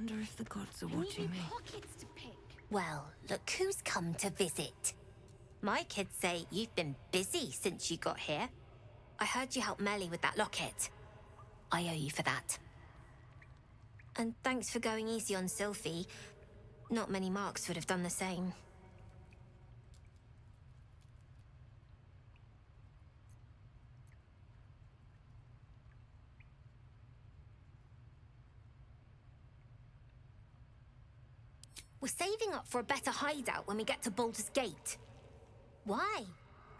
wonder if the gods are watching me. Pockets to pick. Well, look who's come to visit. My kids say you've been busy since you got here. I heard you helped Melly with that locket. I owe you for that. And thanks for going easy on Sylphie. Not many marks would have done the same. We're saving up for a better hideout when we get to Baldur's Gate. Why?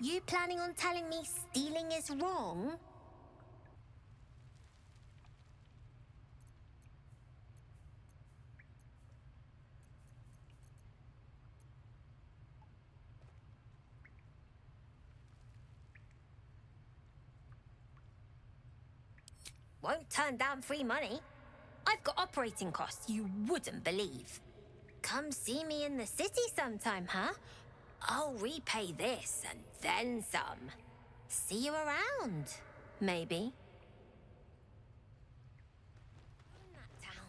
You planning on telling me stealing is wrong? Won't turn down free money. I've got operating costs you wouldn't believe. Come see me in the city sometime, huh? I'll repay this and then some. See you around, maybe. In that town.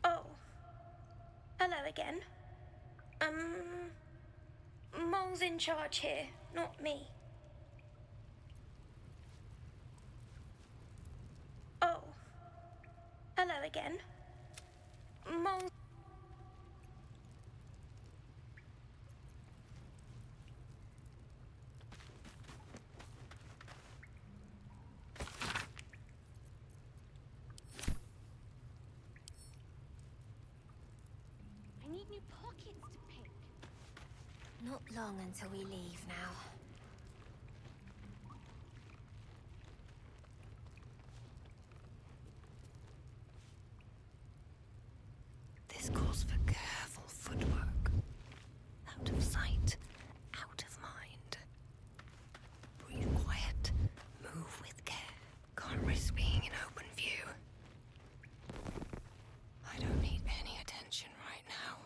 Oh. Hello again. Mole's in charge here, not me. Oh. Hello again. Mole... I need new pockets to pick. Not long until we leave now. This calls for careful footwork. Out of sight, out of mind. Breathe quiet, move with care. Can't risk being in open view. I don't need any attention right now.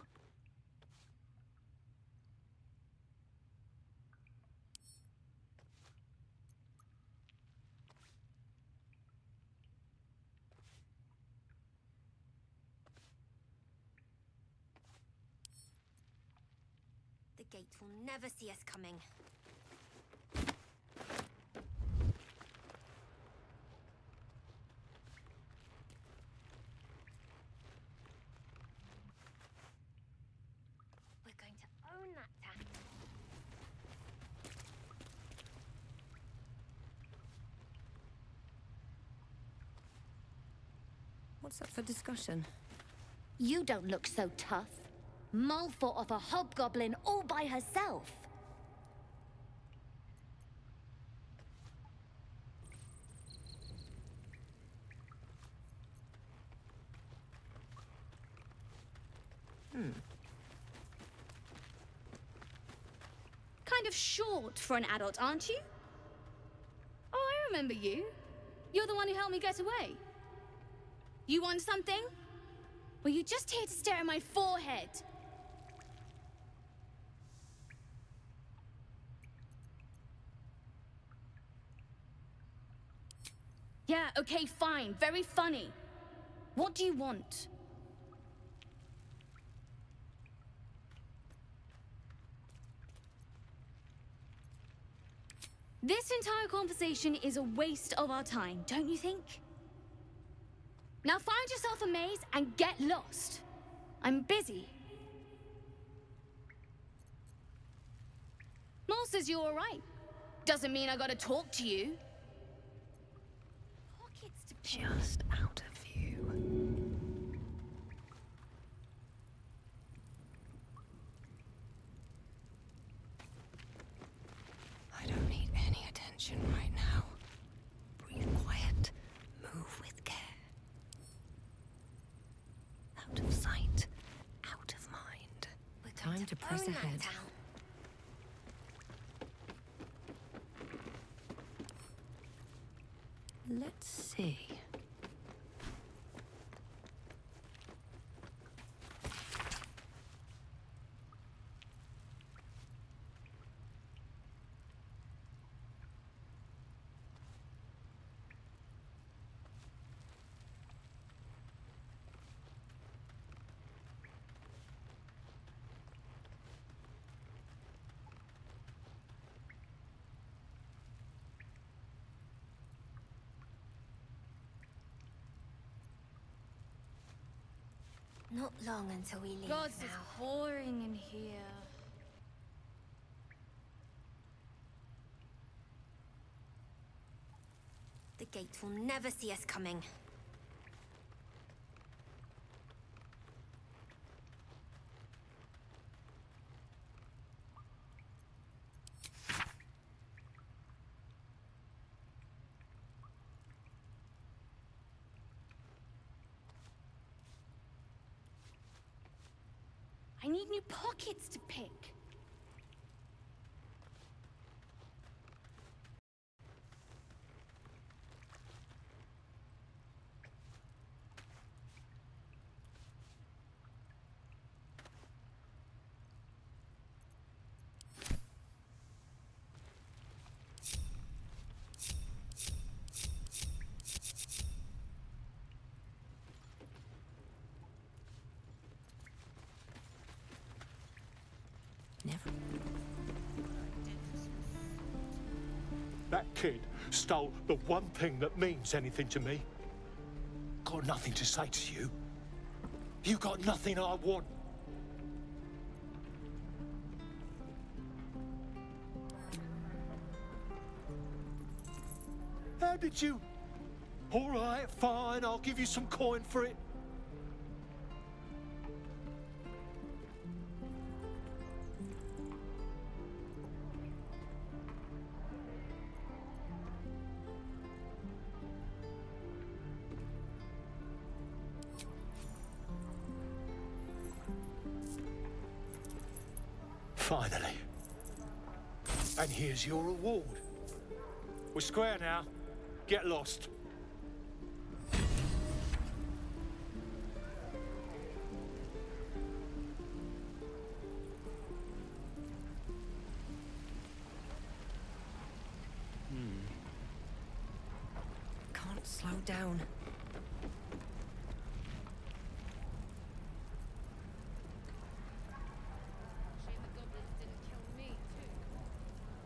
The gate will never see us coming. We're going to own that town. What's up for discussion? You don't look so tough. Mole fought off a hobgoblin all by herself. Kind of short for an adult, aren't you? Oh, I remember you. You're the one who helped me get away. You want something? Were you just here to stare at my forehead? Yeah, okay, fine. Very funny. What do you want? This entire conversation is a waste of our time, don't you think? Now find yourself a maze and get lost. I'm busy. Mole says you're all right. Doesn't mean I gotta talk to you. Pockets to pick. Just out of view. I don't need any attention right now. Breathe quiet, move with care. Out of sight, out of mind. We're going Time to press own that ahead. town. Let's see. Not long until we leave God, it's now. boring in here. The gate will never see us coming. I need new pockets to pick. Never. That kid stole the one thing that means anything to me. Got nothing to say to you. You got nothing I want. How did you? All right, fine, I'll give you some coin for it. Finally. And here's your reward. We're square now. Get lost. Can't slow down. Shame the goblins didn't kill me, too.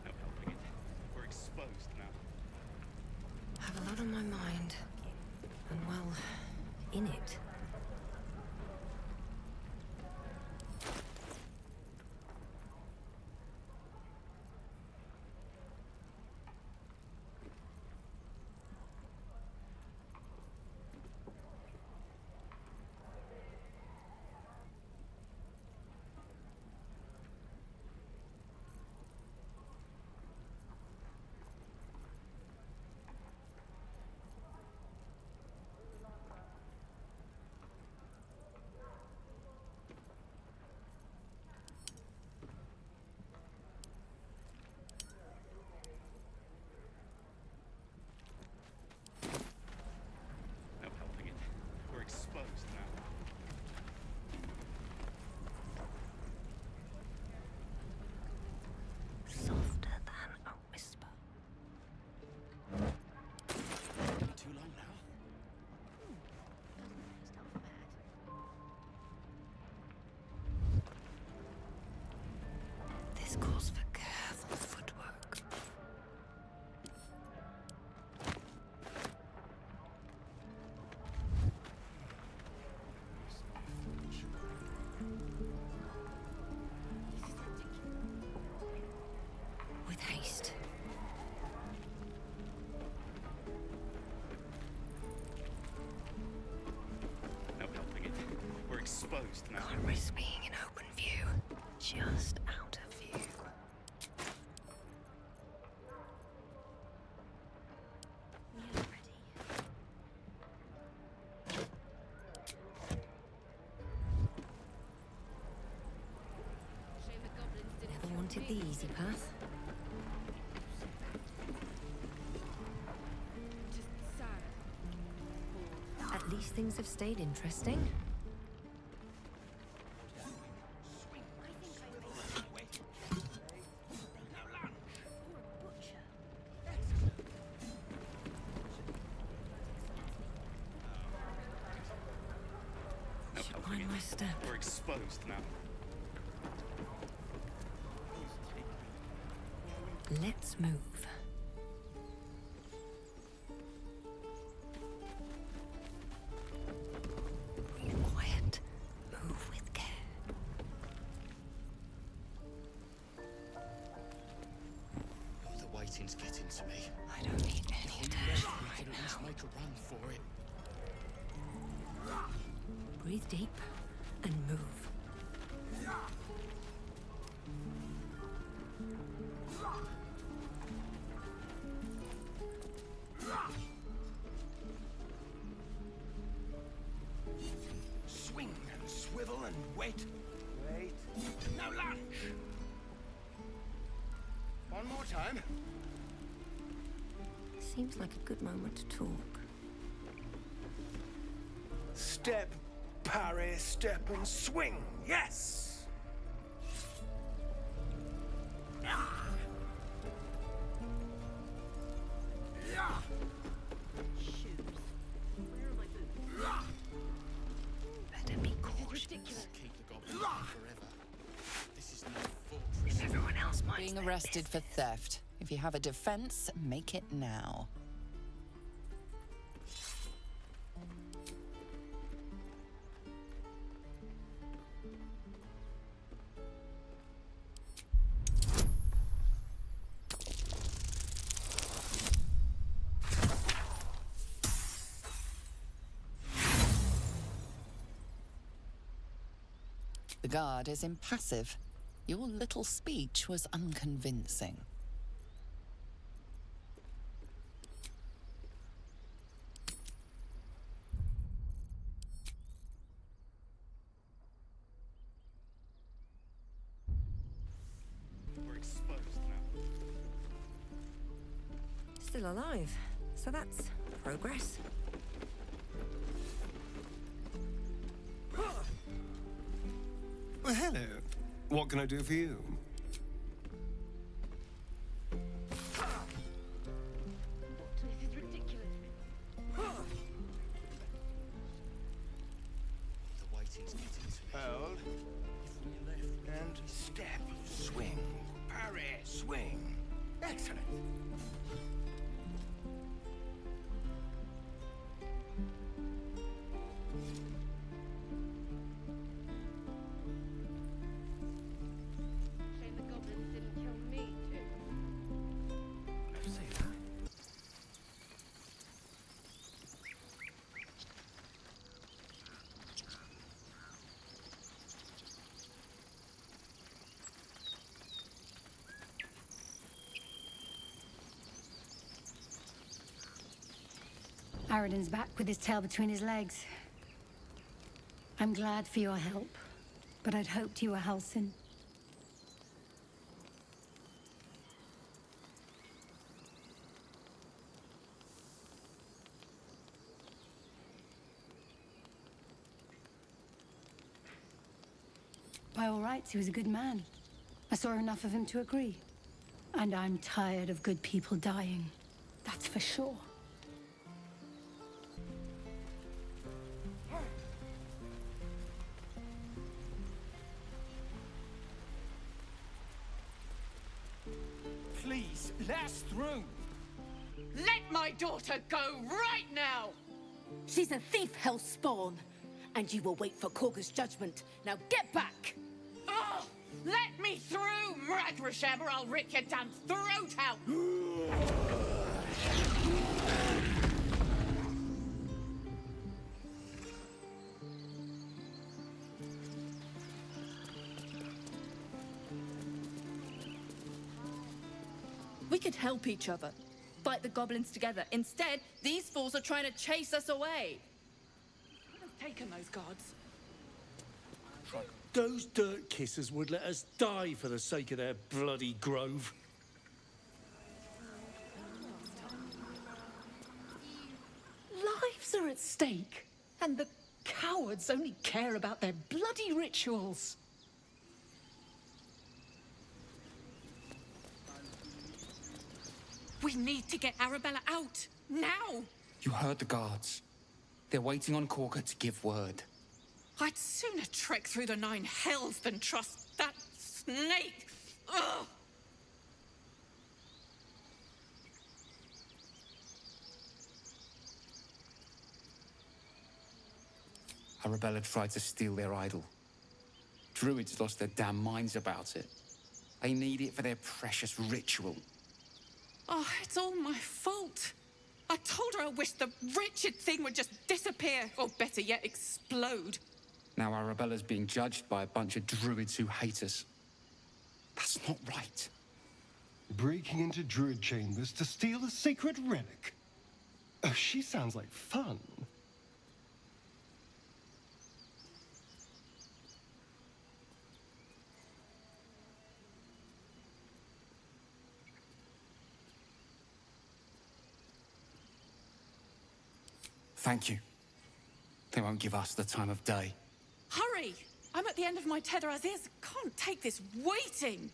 No helping it. We're exposed now. Have a lot on my mind. And well, in it. No helping it. We're exposed now. Softer than a whisper. Too long now. This calls for careful footwork. With haste. No helping it. We're exposed now. Can't risk being in open view. Just out of view. Nearly ready. Shame the goblins didn't Never kill wanted me. the easy path. Just sad. Bored. At least things have stayed interesting. No Should helping mind it. my step. We're exposed now. Let's move. Breathe quiet. waiting's getting to me. I don't need any attention We right could at least now. make a run for it. Breathe deep and move. Swing and swivel and wait. Wait. Now lunge. One more time. Seems like a good moment to talk. Step, parry, step and swing. Yes. Better be cautious. Keep the goblins out forever. This is no fortress. Everyone else minds Being their arrested for business. theft. If you have a defense, make it now. The guard is impassive. Your little speech was unconvincing. We're exposed now. Still alive. So that's progress. Well, hello. What can I do for you? The waiting's getting to me. Hold. If we left, And step, swing, parry, swing. Excellent. Shame the goblins didn't kill me, too. Let's see that. Aradin's back with his tail between his legs. I'm glad for your help, but I'd hoped you were Haßen. By all rights, he was a good man. I saw enough of him to agree. And I'm tired of good people dying. That's for sure. Please, let us through. Let my daughter go right now! She's a thief, hellspawn. And you will wait for Korga's judgment. Now get back! Oh, let me through, Mragrasham, or I'll rip your damn throat out! We could help each other. Fight the goblins together. Instead, these fools are trying to chase us away. Could have taken those guards. Those dirt kissers would let us die for the sake of their bloody grove. Lives are at stake, and the cowards only care about their bloody rituals. We need to get Arabella out, now! You heard the guards. They're waiting on Korga to give word. I'd sooner trek through the 9 hells than trust that snake! Ugh! Arabella tried to steal their idol. Druids lost their damn minds about it. They need it for their precious ritual. Oh, it's all my fault. I told her I wished the wretched thing would just disappear, or better yet, explode. Now Arabella's being judged by a bunch of druids who hate us. That's not right. Breaking into druid chambers to steal a secret relic. Oh, she sounds like fun. Thank you. They won't give us the time of day. Hurry! I'm at the end of my tether as is. Can't take this waiting.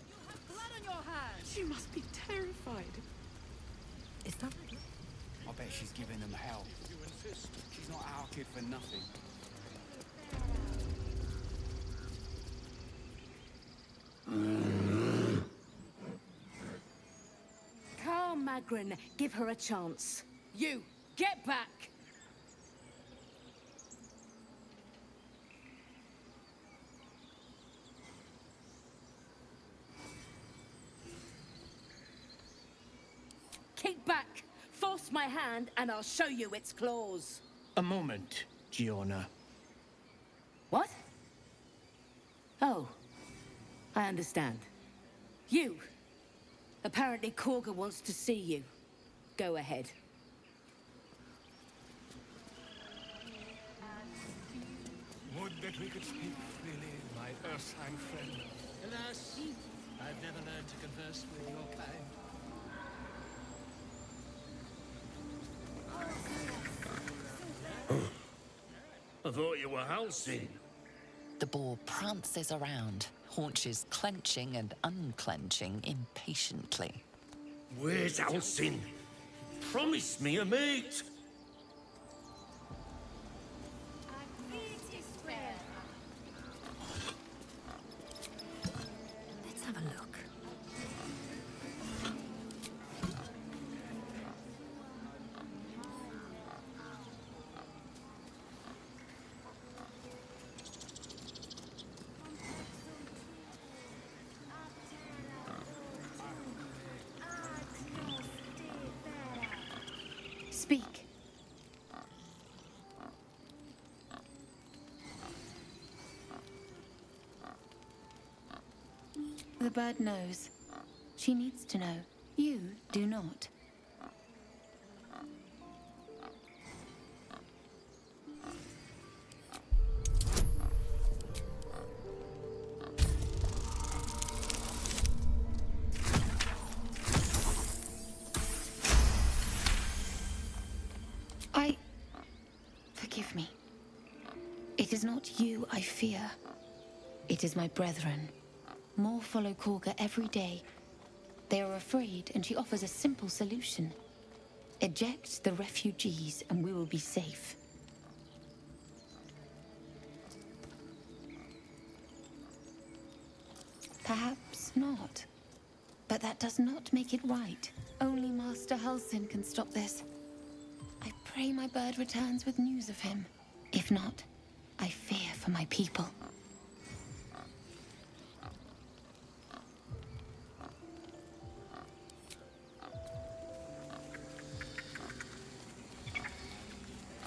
You have blood on your hands. You must be terrified. Is that... I bet she's giving them hell. She's not our kid for nothing. Calm, Magrin. Give her a chance. You, get back! Keep back! Force my hand and I'll show you its claws. A moment, Giona. What? Oh, I understand. You. Apparently Korga wants to see you. Go ahead. Would that we could speak freely, my Ursine friend. Alas, I've never learned to converse with your kind. I thought you were Haßen. The boar prances around, haunches clenching and unclenching impatiently. Where's Haßen? Promise me a mate. Let's have a look. Speak. The bird knows. She needs to know. You do not. Forgive me. It is not you I fear. It is my brethren. More follow Korga every day. They are afraid, and she offers a simple solution. Eject the refugees, and we will be safe. Perhaps not. But that does not make it right. Only Master Haßen can stop this. I pray my bird returns with news of him. If not, I fear for my people.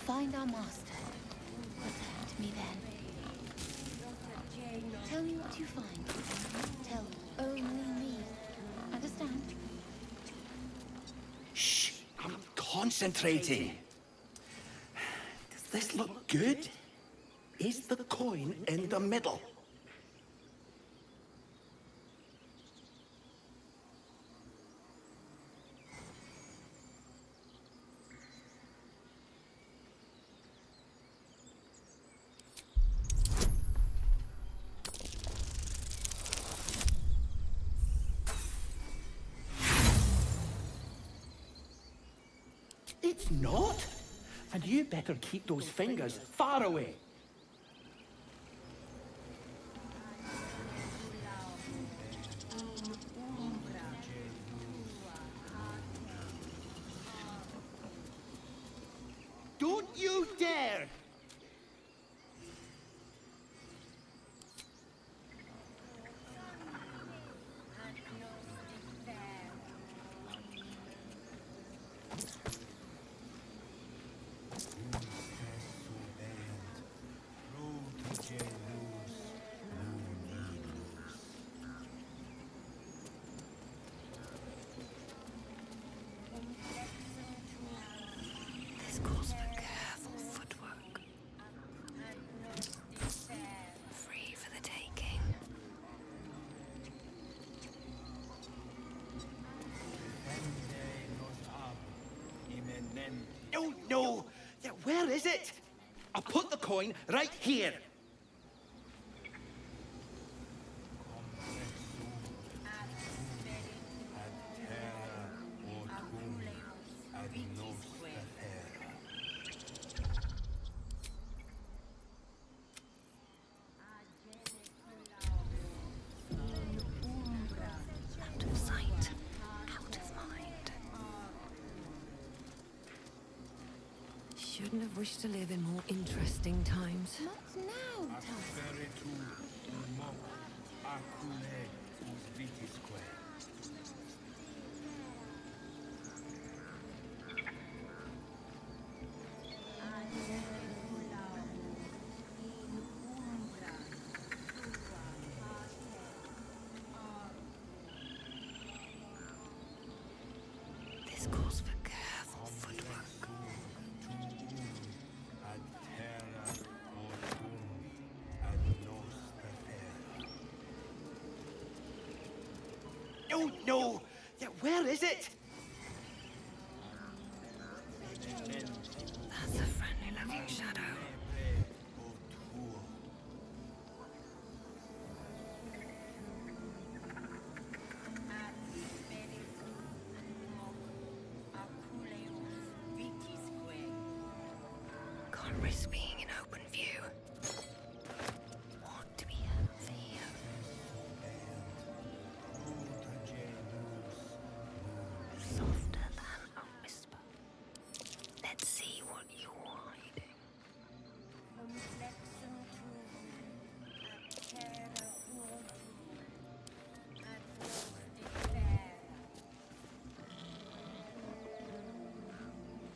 Find our master. Return to me then. Tell me what you find. Tell only me. Understand? Shh! I'm concentrating. Does this look good? Is the coin in the middle? It's not? And you better keep those fingers far away. Don't you dare! is it? I'll put the coin right here. Out of sight, out of mind. Shouldn't have wished to live in more interesting times. Not now, This calls for careful footwork. No, no! Yeah, where is it? That's a friendly looking shadow. Can't risk being in open view. What do we have here? Softer than a whisper. Let's see what you're hiding.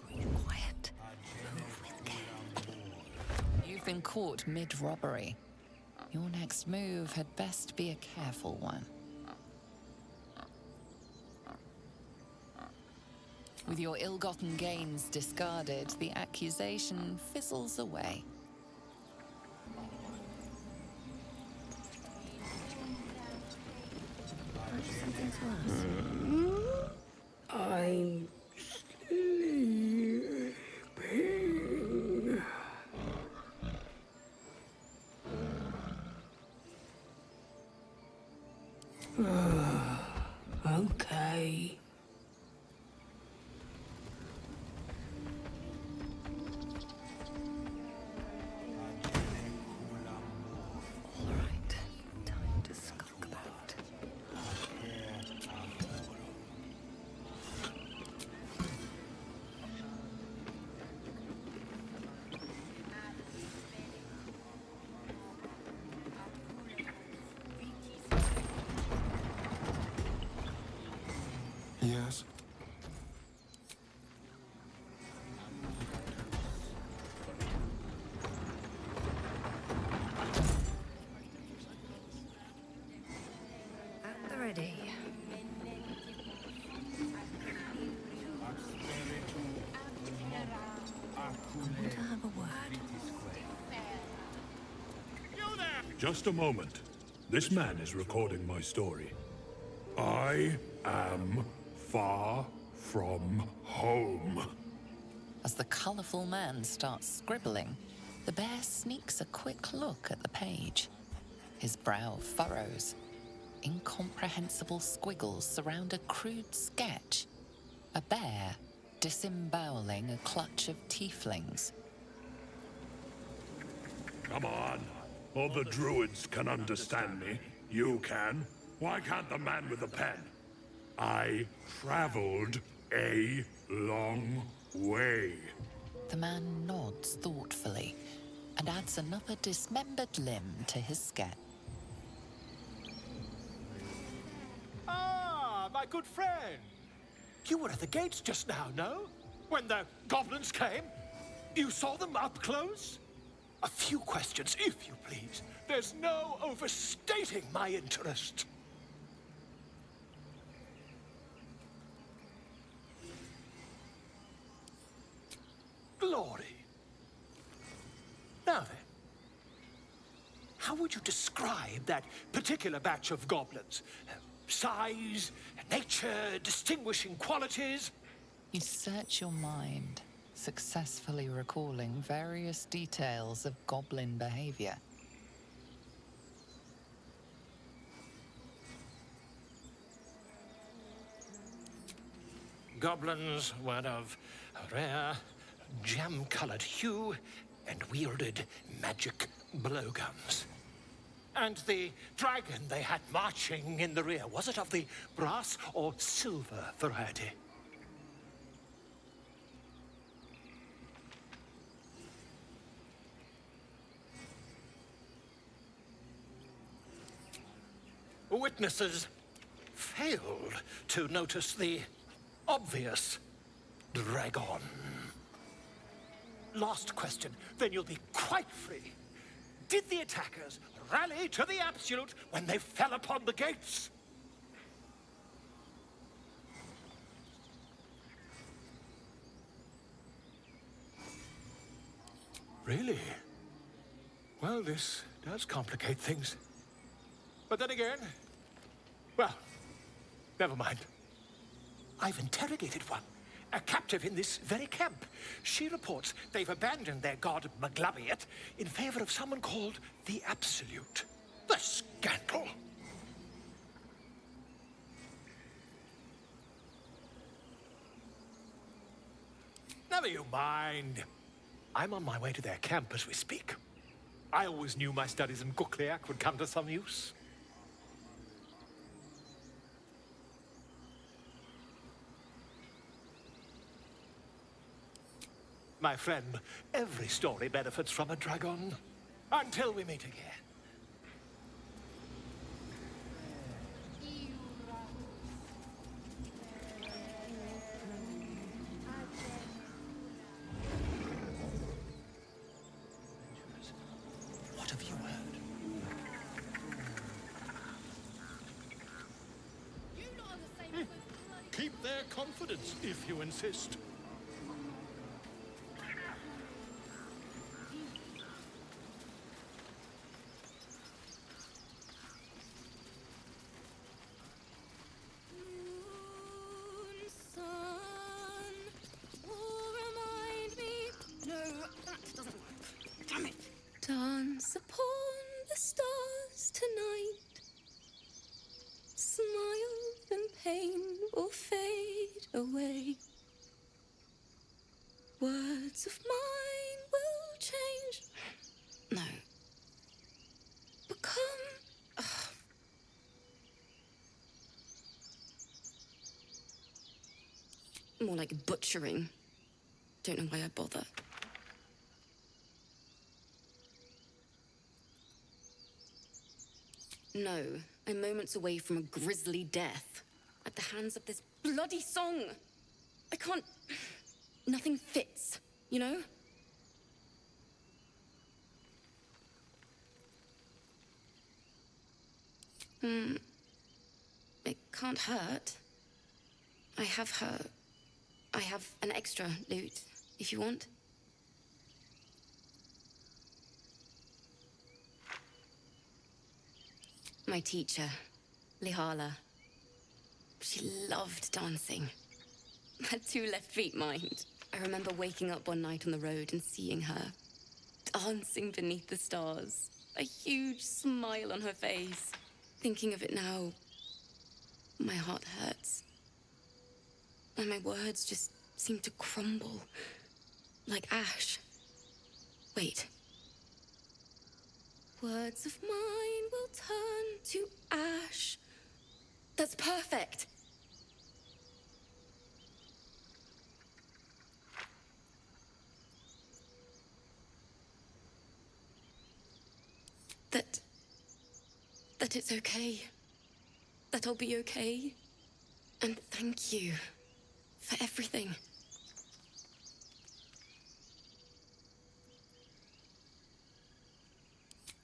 Breathe quiet. Move with care. You've been caught mid-robbery. Your next move had best be a careful one. With your ill-gotten gains discarded, the accusation fizzles away. Something to us. I'm sleeping. Okay. All right, time to skulk about. Yes? At the ready. I want to have a word. Just a moment. This man is recording my story. I am far from home. As the colourful man starts scribbling, the bear sneaks a quick look at the page. His brow furrows. Incomprehensible squiggles surround a crude sketch. A bear disemboweling a clutch of tieflings. Come on. All the druids can understand me. You can. Why can't the man with the pen? I traveled a long way. The man nods thoughtfully and adds another dismembered limb to his sketch. Ah, my good friend. You were at the gates just now, no? When the goblins came? You saw them up close? A few questions, if you please. There's no overstating my interest. Glory. Now then, how would you describe that particular batch of goblins? Size, nature, distinguishing qualities? You search your mind, successfully recalling various details of goblin behavior. Goblins were of a rare, jam-colored hue and wielded magic blowguns. And the dragon they had marching in the rear, was it of the brass or silver variety? Witnesses failed to notice the obvious dragon. Last question, then you'll be quite free. Did the attackers rally to the absolute when they fell upon the gates? Really? Well, this does complicate things. But then again, well, never mind. I've interrogated one, a captive in this very camp. She reports they've abandoned their god Maglabiet in favor of someone called the Absolute. The scandal! Never you mind. I'm on my way to their camp as we speak. I always knew my studies in Gukliak would come to some use. My friend, every story benefits from a dragon. Until we meet again. What have you heard? Keep their confidence, if you insist. Dance upon the stars tonight. Smile and pain will fade away. Words of mine will change. No. Become. More like butchering. Don't know why I bother. No, I'm moments away from a grisly death. At the hands of this bloody song. I can't... Nothing fits, you know? It can't hurt. I have an extra loot, if you want. My teacher, Lihala. She loved dancing. Had 2 left feet, mind. I remember waking up one night on the road and seeing her dancing beneath the stars. A huge smile on her face. Thinking of it now, my heart hurts. And my words just seem to crumble. Like ash. Wait. Words of mine will turn to ash. That's perfect. That it's okay. That I'll be okay. And thank you for everything.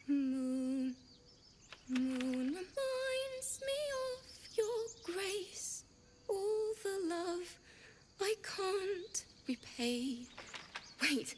Moon, moon reminds me of your grace. All the love I can't repay. Wait.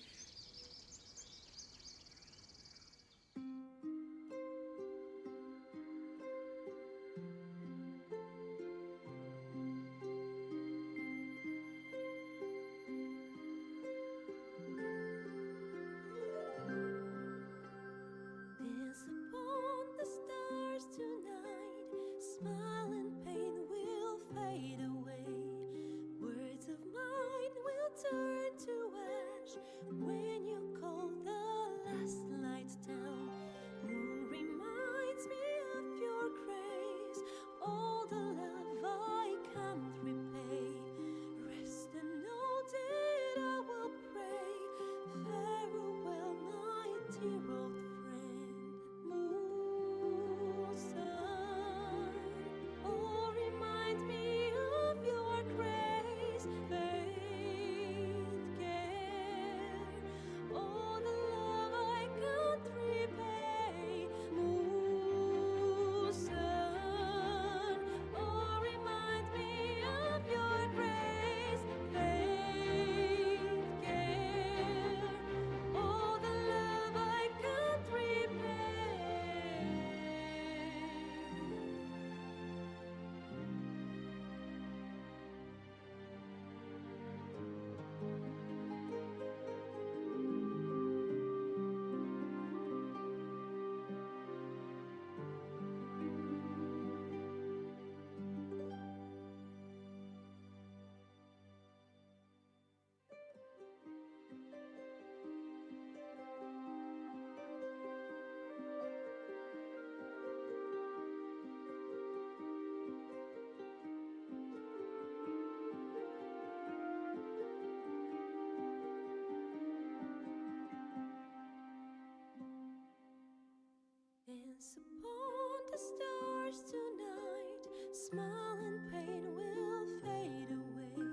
smile and pain will fade away.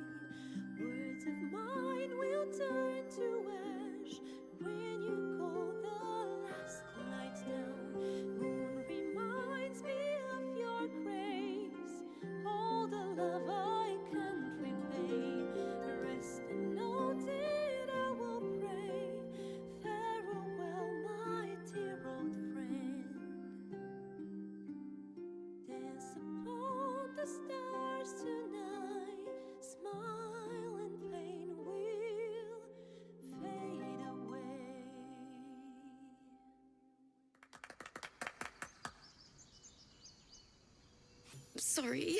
Words of mine will turn to ash when you call the last light down. Moon reminds me of your grace, all the love I can't repay. Rest and note it, I will pray. Farewell, my dear old friend. Dance upon the stars tonight. Smile and pain will fade away. Sorry.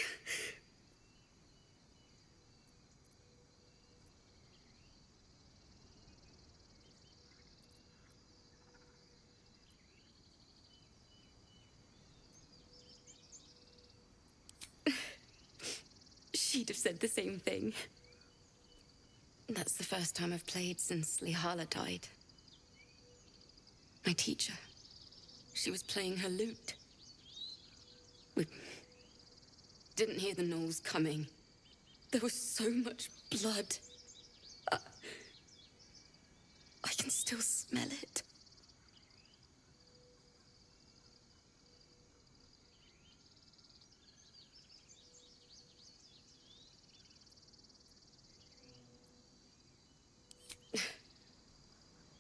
She'd have said the same thing. That's the first time I've played since lae'zel died. My teacher. She was playing her lute. We didn't hear the gnolls coming. There was so much blood. I can still smell it.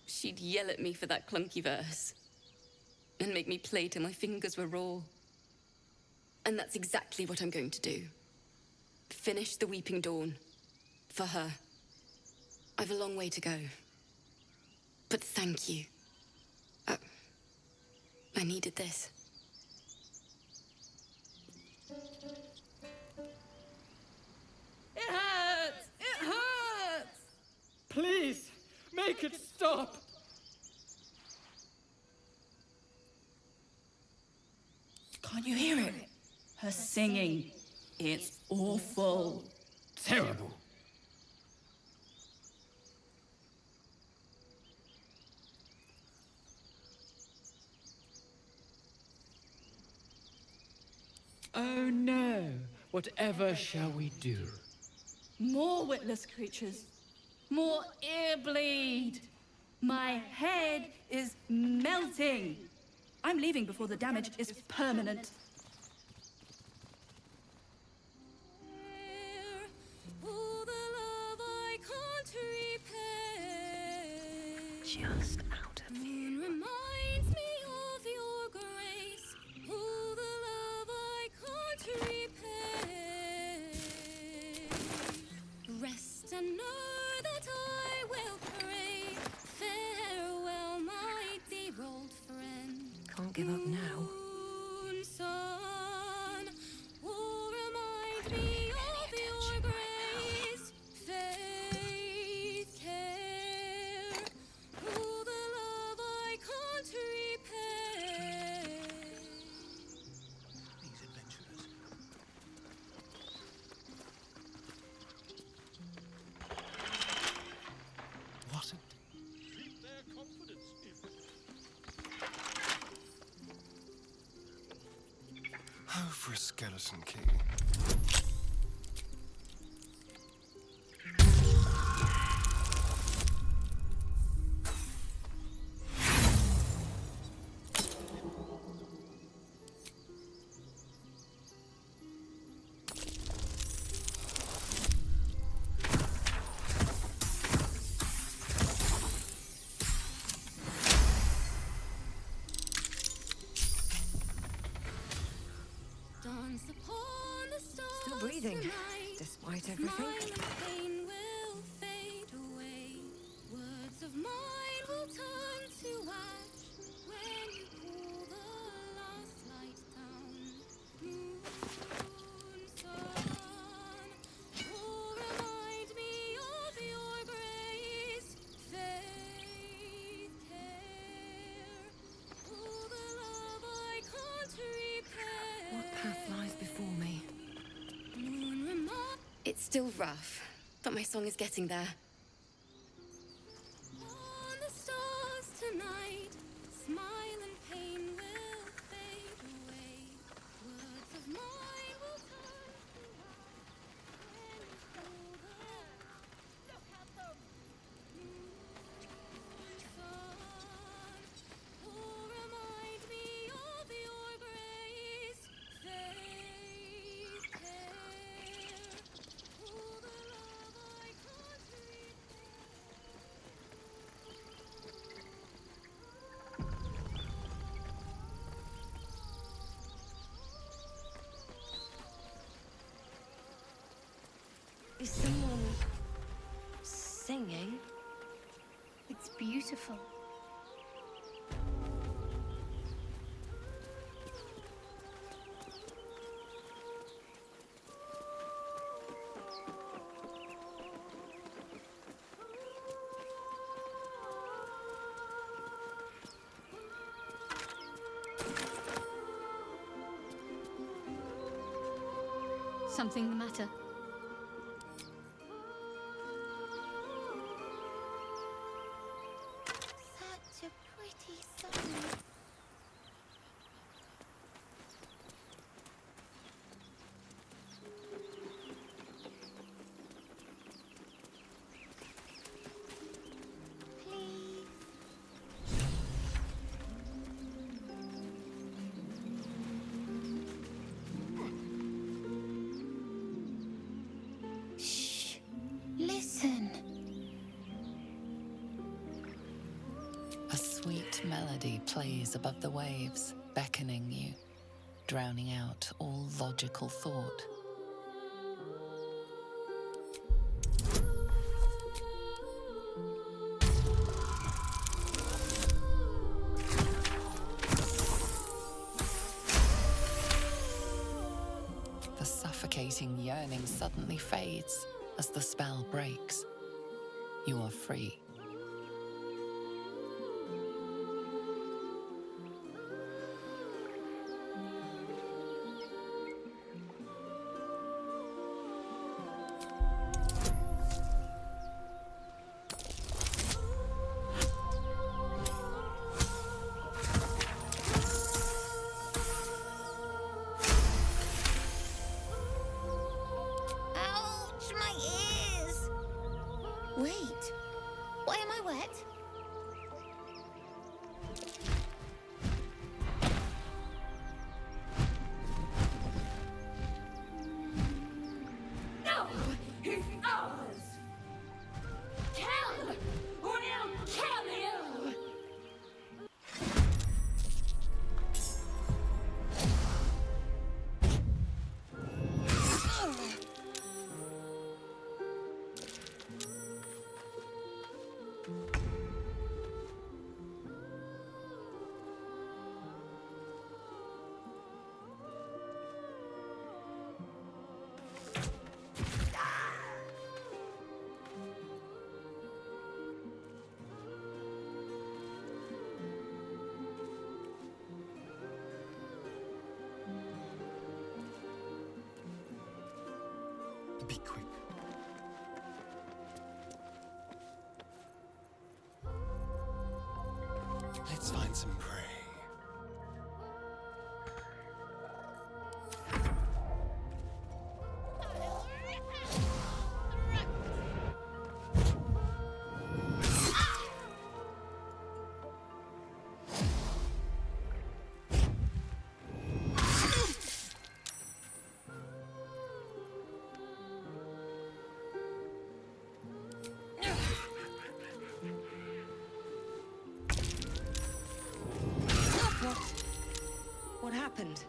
She'd yell at me for that clunky verse and make me play till my fingers were raw. And that's exactly what I'm going to do. Finish the Weeping Dawn. For her. I've a long way to go. But thank you. I needed this. It hurts! It hurts! Please, make it stop! Can't you hear it? Her singing. It's awful. Terrible. Oh no! Whatever shall we do? More witless creatures. More ear bleed. My head is melting. I'm leaving before the damage is permanent. All the love I can't repay. Just out of view. Reminds me of your grace. All the love I can't repay. Rest and know that I will pray. Farewell, my dear old friend. Can't give up now. Moon, sun, will remind me of your grace. Faith, care, all the love I can't repay. These adventurers. What Treat their confidence Oh, for a skeleton key. Dance upon the stars. Still breathing, despite everything. Smile and pain will fade away. Words of mine will turn to ash when you call the last light down. Moon, sun, will remind me of your grace. Faith, care, all the love I can't repay. What path lies before me? It's still rough, but my song is getting there. On the stars tonight, smile and pain will fade away. Words of mine will turn Is someone singing? It's beautiful. Something the matter? Such a pretty song. Listen. A sweet melody plays above the waves, beckoning you, drowning out all logical thought. The suffocating yearning suddenly fades as the spell breaks. You are free. Ouch, my ears! Wait, why am I wet? No! He's ours! Kill! Or he'll kill you! Be quick. Let's find some prey. What happened?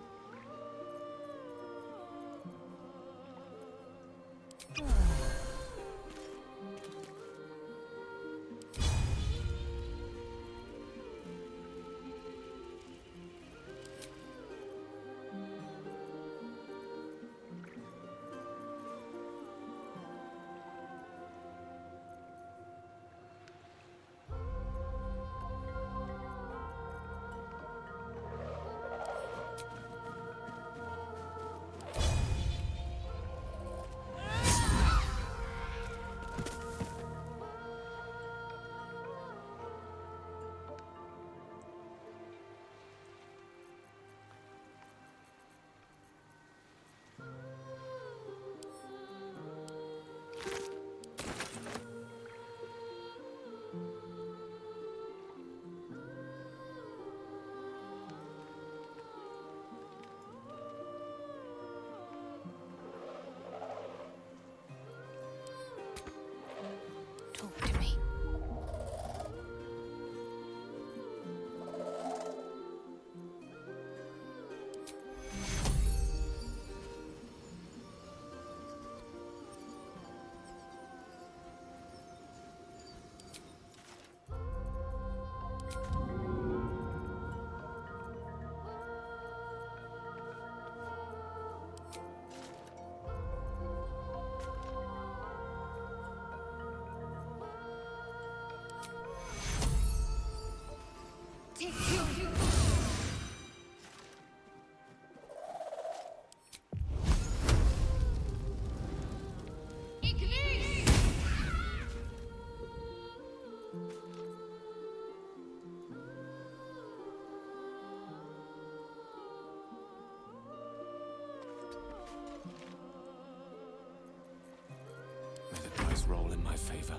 dice roll in my favor.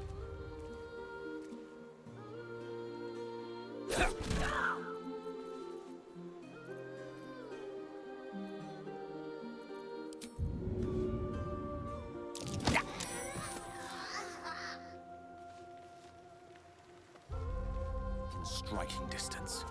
In striking distance.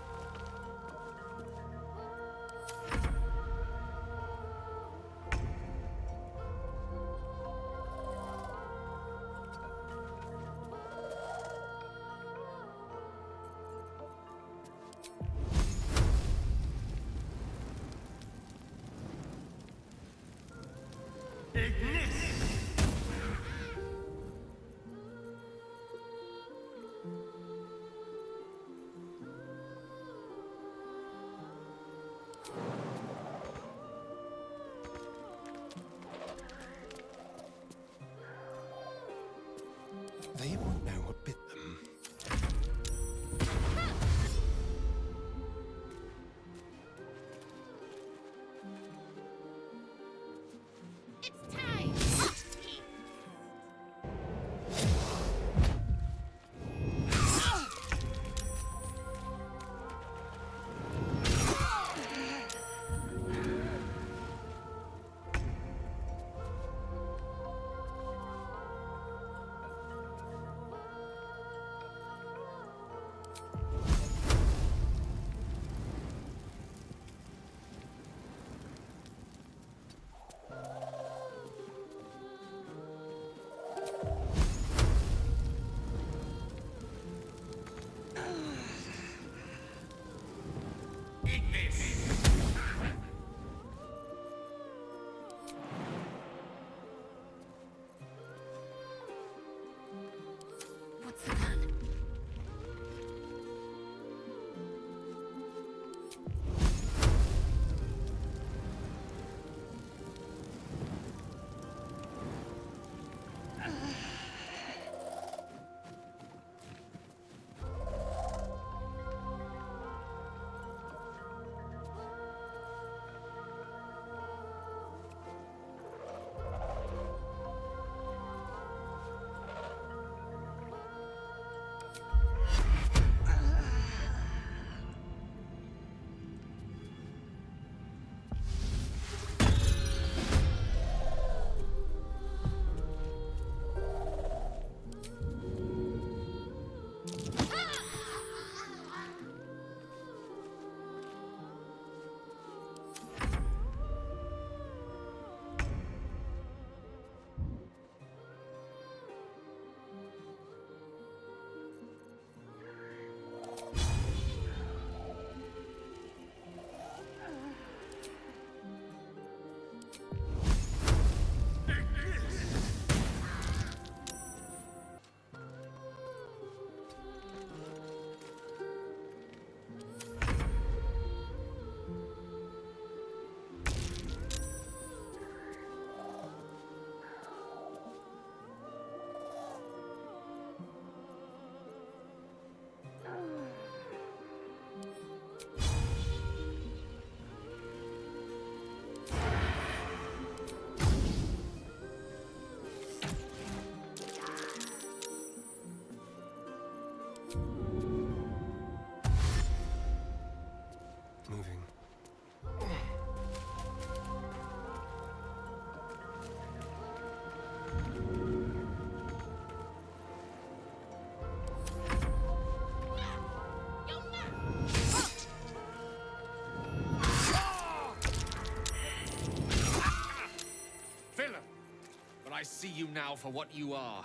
They won't know what bit them. It's time! What's the plan? Moving. Villain! But I see you now for what you are.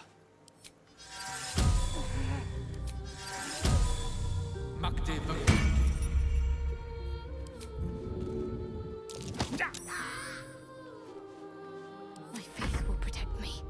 Makde My faith will protect me.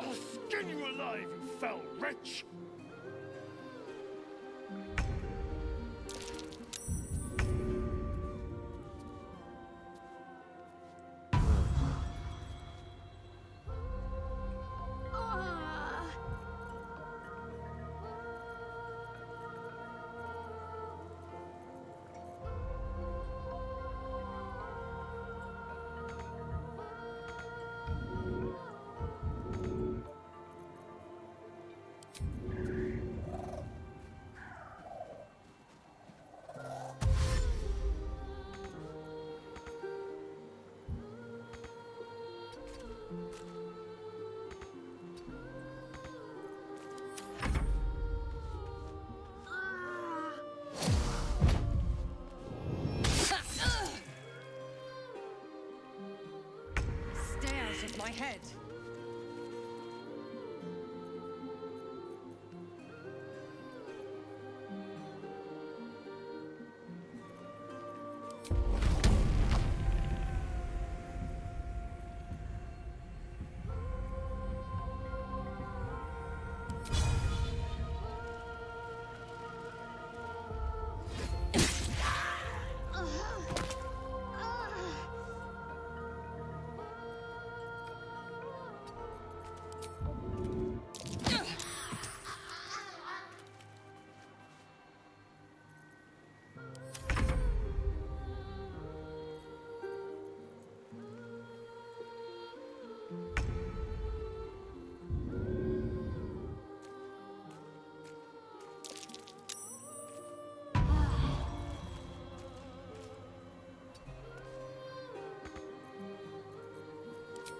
I'll skin you alive, you fell wretch! Stay out of my head.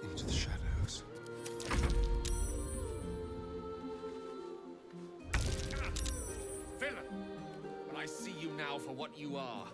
Into the shadows. Villain! But I see you now for what you are.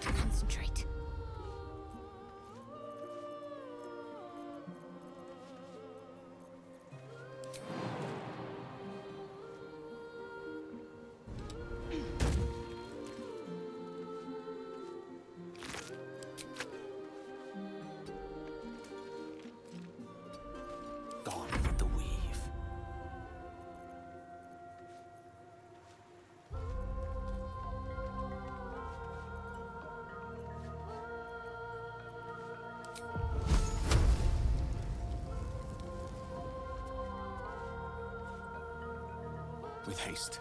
Concentrate. Gone with the weave. With haste.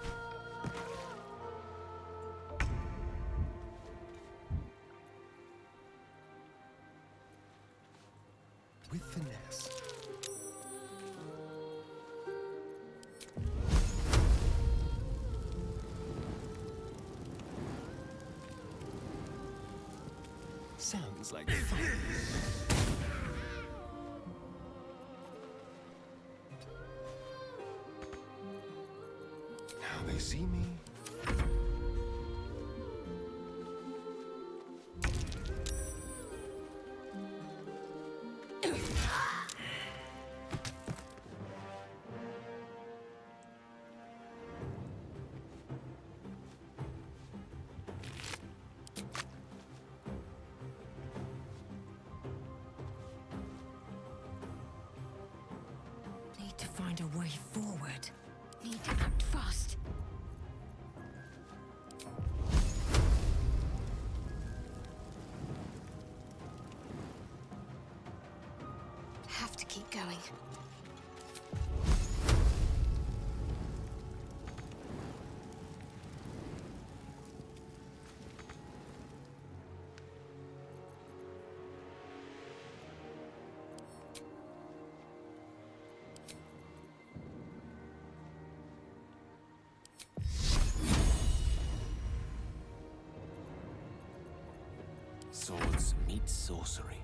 With finesse. Sounds like fun. Now they see me. Need to find a way forward. Need to act fast. keep going. Swords meet sorcery.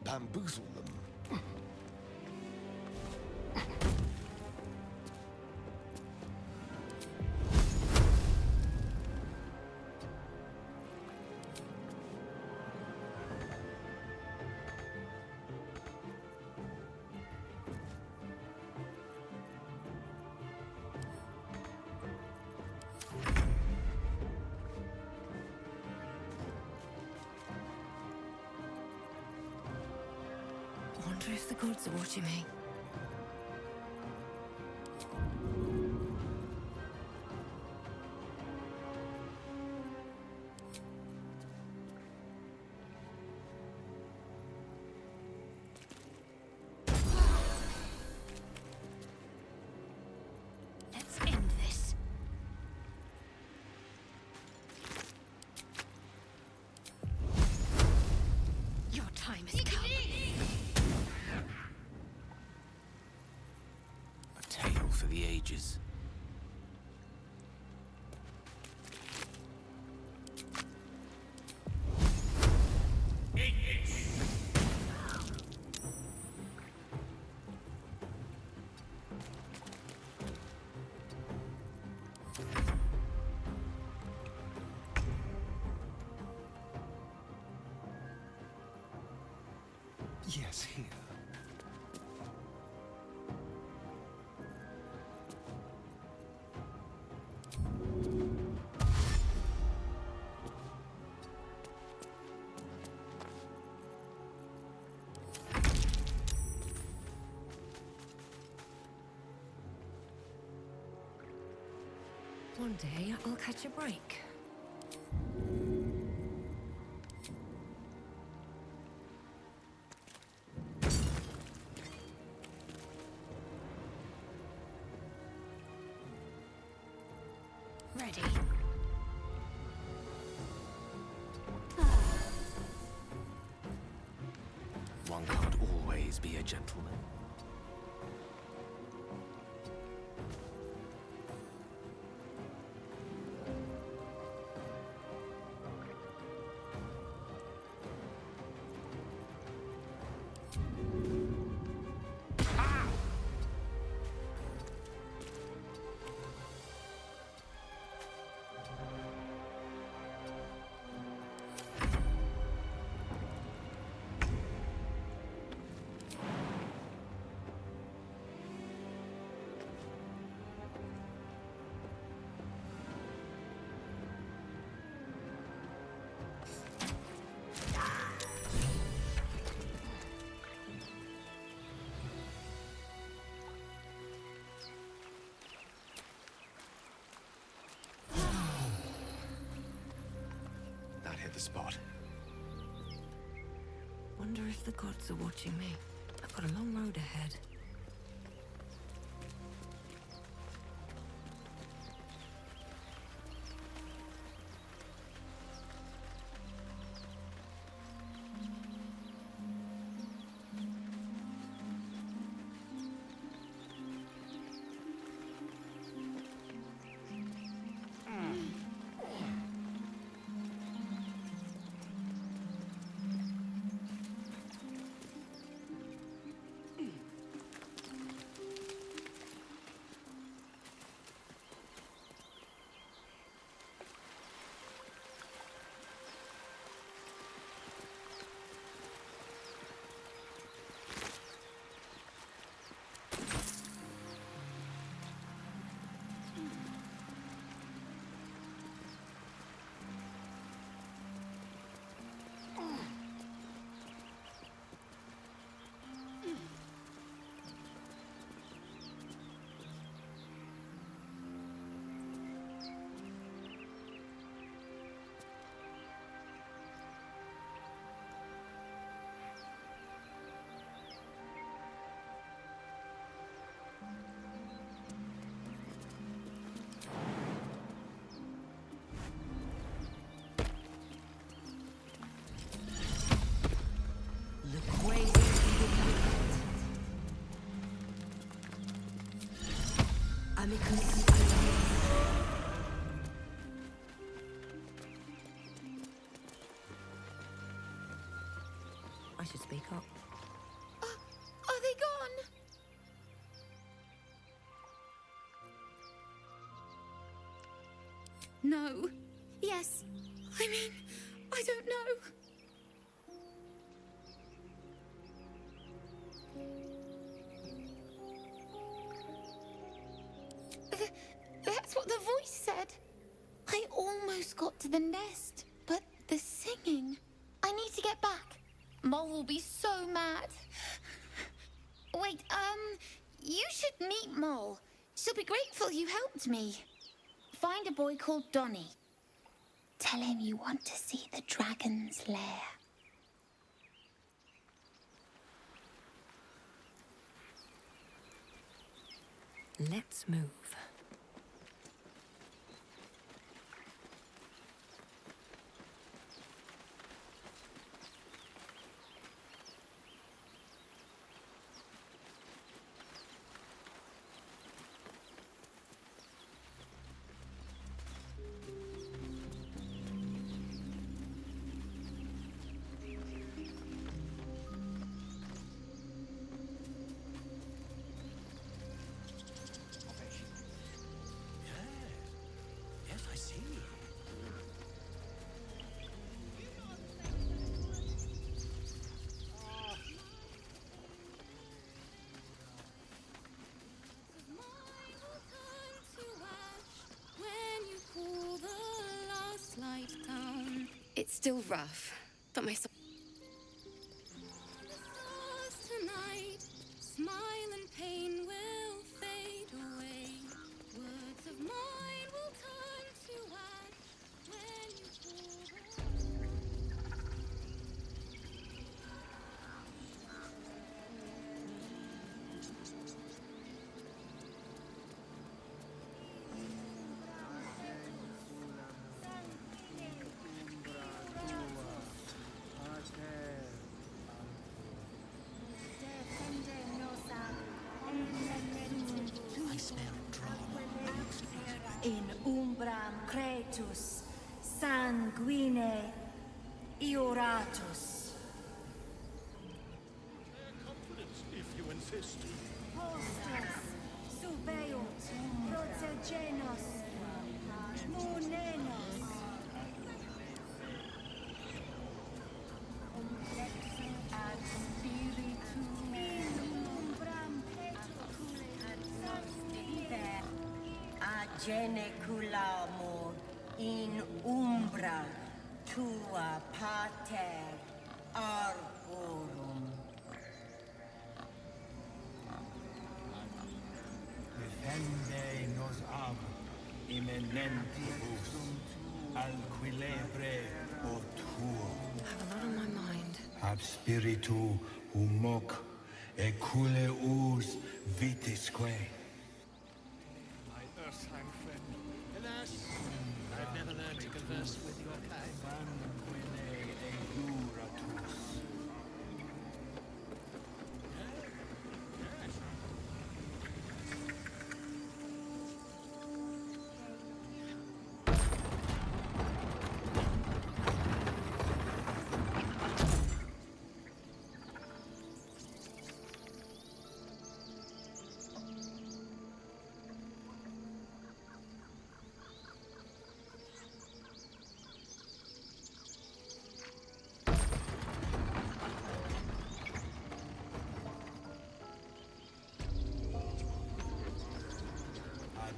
Bamboozle them. Wonder if the gods are watching me. Let's end this. Your time has come. A tale for the ages. Yes, here. One day I'll catch a break. Ready. One can't always be a gentleman. That hit the spot. Wonder if the gods are watching me. I've got a long road ahead. Amicus. I should speak up. Are they gone? No. Yes. I mean, I don't know. That's what the voice said. I almost got to the nest, but the singing. I need to get back. Mole will be so mad. Wait, you should meet Mole. She'll be grateful you helped me. Find a boy called Donny. Tell him you want to see the dragon's lair. Let's move. Yes, I see. It's still rough, but my soul. Tonight, smile and pain will fade away. Words of mine will turn to ash when you call I smell trouble. In umbram cretus, sanguine ioratus. Confidence, if you insist. Hostes, subeunt, protegenos, munenos. Ad spiritu in umbram Geneculamur in umbra tua pater arborum. Defende nos ab imminentibus alquilebre tuo. I have a lot on my mind. Ab spiritu humoc eculeus vitisque. My Earthheim friend. Alas, I've never learned to converse with your kind.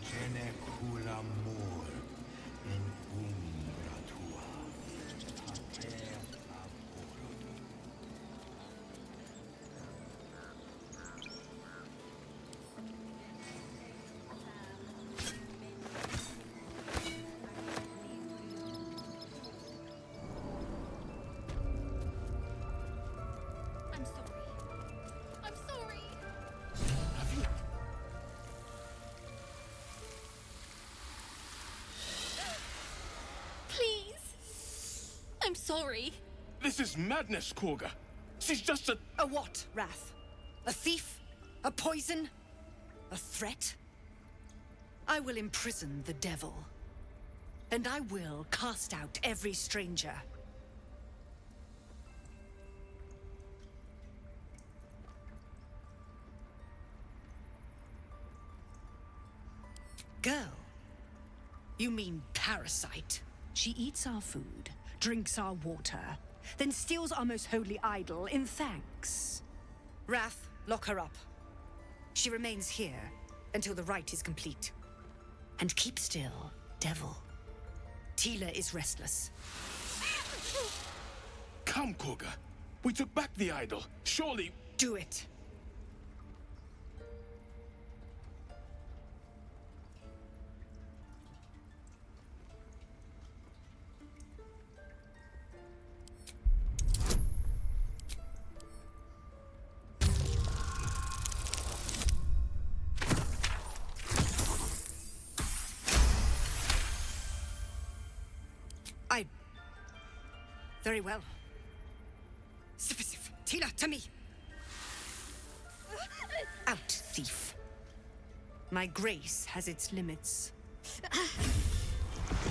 Geneculamur in umbra tua pater arborum. I'm sorry. I'm sorry. Please. I'm sorry. This is madness, Korga. She's just a... A what, Wrath? A thief? A poison? A threat? I will imprison the devil. And I will cast out every stranger. Girl? You mean parasite? She eats our food, drinks our water, then steals our most holy idol in thanks. Wrath, lock her up. She remains here until the rite is complete. And keep still, devil. Tila is restless. Come, Koga. We took back the idol. Surely... Do it. Very well. Sif, Tila, to me! Out, thief. My grace has its limits.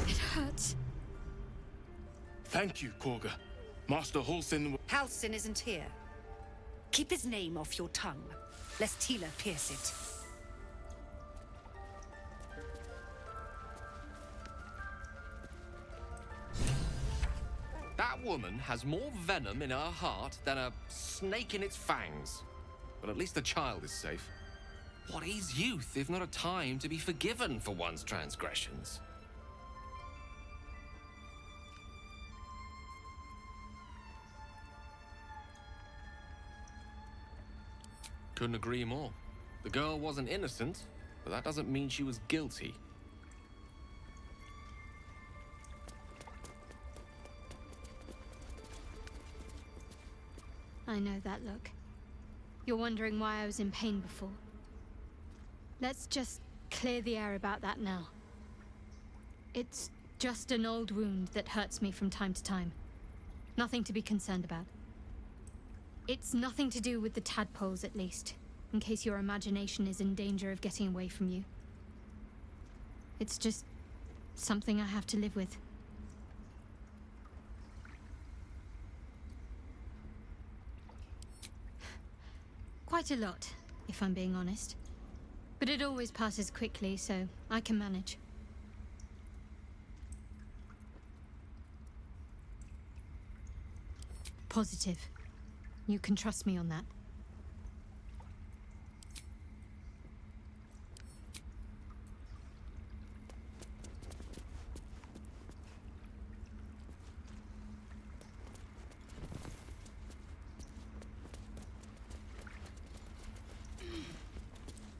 It hurts. Thank you, Koga. Master Haßen... Haßen isn't here. Keep his name off your tongue, lest Tila pierce it. That woman has more venom in her heart than a snake in its fangs. But at least the child is safe. What is youth if not a time to be forgiven for one's transgressions? Couldn't agree more. The girl wasn't innocent, but that doesn't mean she was guilty. I know that look. You're wondering why I was in pain before. Let's just clear the air about that now. It's just an old wound that hurts me from time to time. Nothing to be concerned about. It's nothing to do with the tadpoles, at least, in case your imagination is in danger of getting away from you. It's just something I have to live with. Quite a lot, if I'm being honest. But it always passes quickly, so I can manage. Positive. You can trust me on that.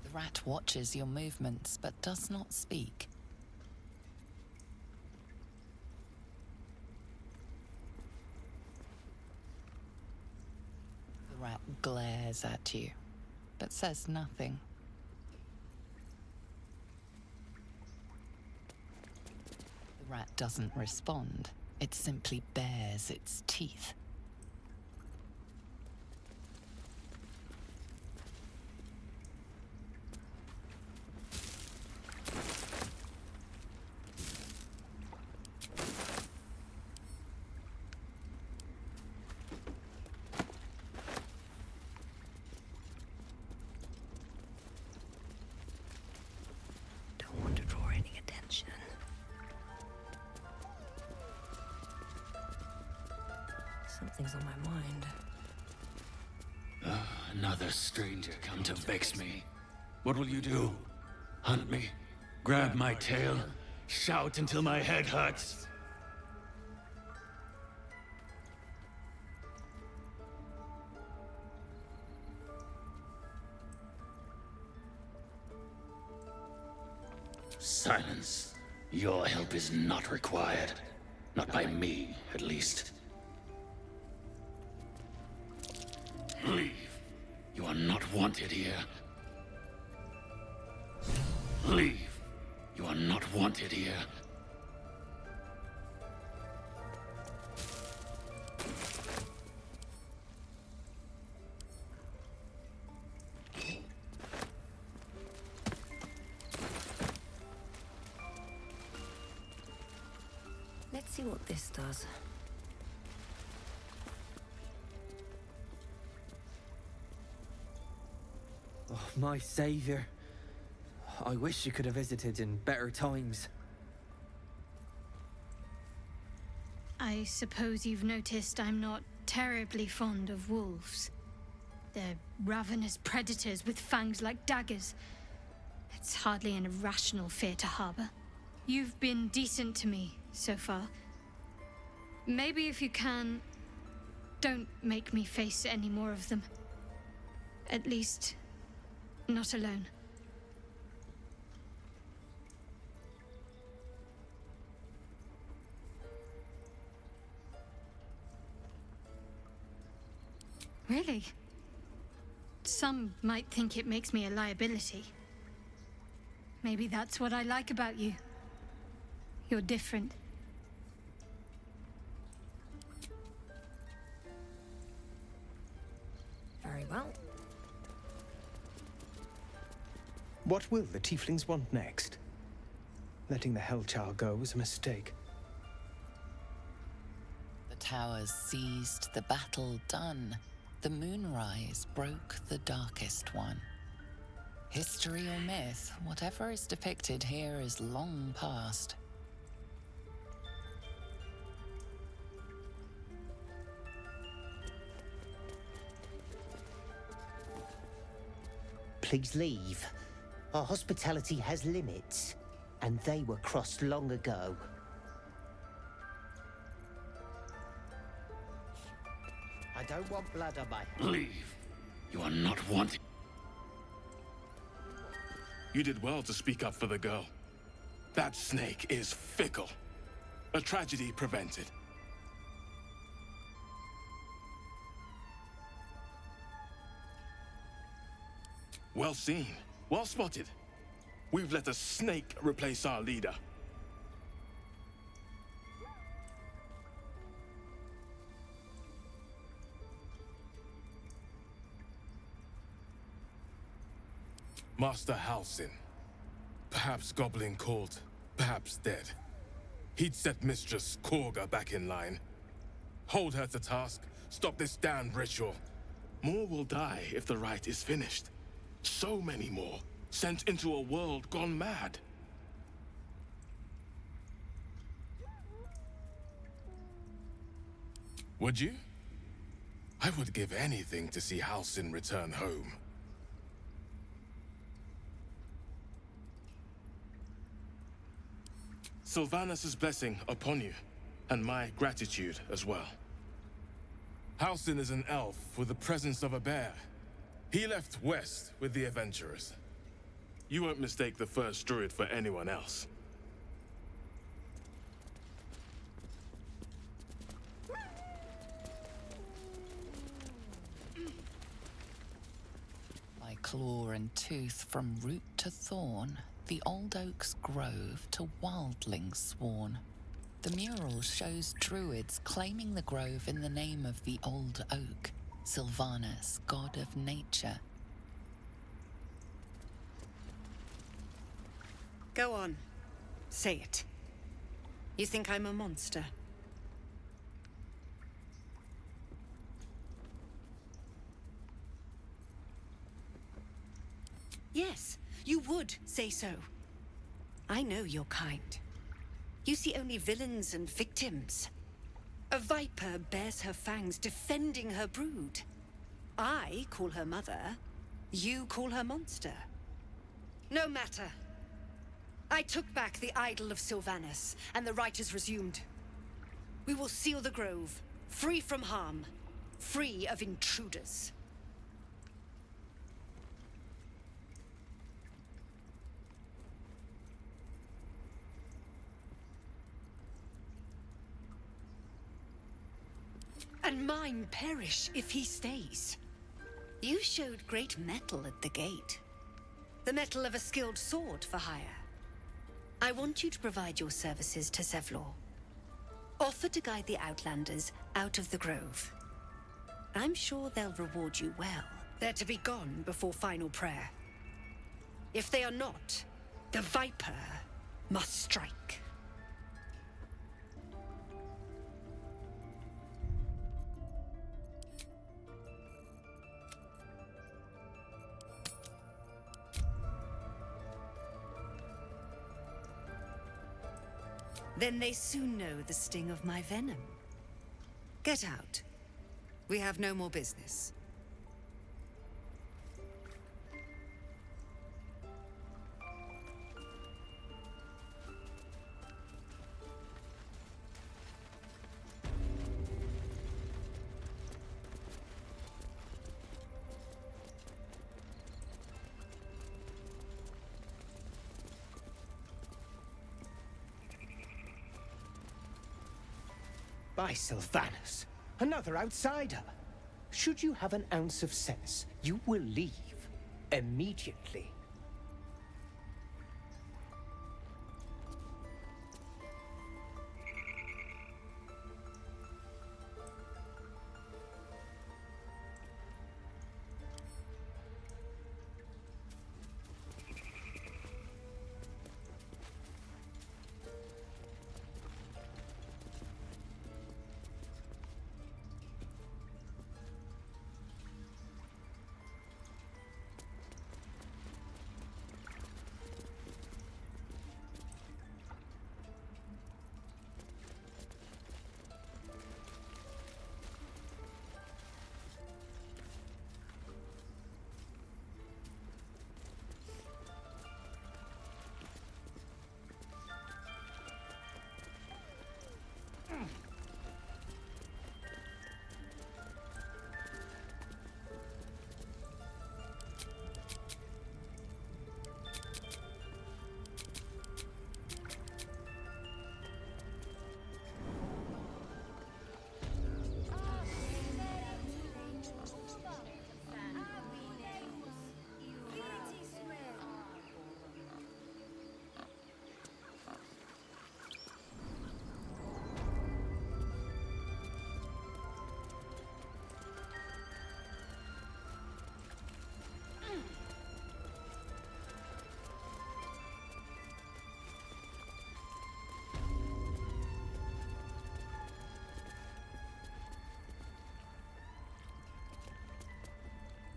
The rat watches your movements, but does not speak. The rat glares at you, but says nothing. The rat doesn't respond. It simply bares its teeth. Don't want to draw any attention. Something's on my mind. Another stranger come to vex me. What will you do? Hunt me? Grab my tail? Shout until my head hurts? Silence. Your help is not required. Not by me, at least. Leave. You are not wanted here. Leave. You are not wanted here. see what this does. Oh, my savior. I wish you could have visited in better times. I suppose you've noticed I'm not terribly fond of wolves. They're ravenous predators with fangs like daggers. It's hardly an irrational fear to harbor. You've been decent to me so far. Maybe if you can, don't make me face any more of them. At least, not alone. Really? Some might think it makes me a liability. Maybe that's what I like about you. You're different. Very well. What will the tieflings want next? Letting the Hellchild go was a mistake. The towers seized, the battle done. The moonrise broke the darkest one. History or myth, whatever is depicted here is long past. Please leave. Our hospitality has limits, and they were crossed long ago. I don't want blood on my hands. Leave. You are not wanted. You did well to speak up for the girl. That snake is fickle. A tragedy prevented. Well seen. Well spotted. We've let a snake replace our leader. Master Haßen. Perhaps goblin called, perhaps dead. He'd set Mistress Korga back in line. Hold her to task, stop this damned ritual. More will die if the rite is finished. So many more, sent into a world gone mad. Would you? I would give anything to see Haßen return home. Sylvanus' blessing upon you, and my gratitude as well. Haßen is an elf with the presence of a bear. He left west with the adventurers. You won't mistake the first druid for anyone else. By claw and tooth from root to thorn, the old oak's grove to wildlings sworn. The mural shows druids claiming the grove in the name of the old oak, Sylvanus, god of nature. Go on. Say it. You think I'm a monster? Yes, you would say so. I know your kind. You see only villains and victims. A viper bears her fangs defending her brood. I call her mother. You call her monster. No matter. I took back the idol of Sylvanus, and the rite is resumed. We will seal the grove, free from harm, free of intruders. And mine perish if he stays. You showed great mettle at the gate. The mettle of a skilled sword for hire. I want you to provide your services to Zevlor. Offer to guide the Outlanders out of the grove. I'm sure they'll reward you well. They're to be gone before final prayer. If they are not, the Viper must strike. Then they soon know the sting of my venom. Get out. We have no more business. By Sylvanus, another outsider. Should you have an ounce of sense, you will leave immediately.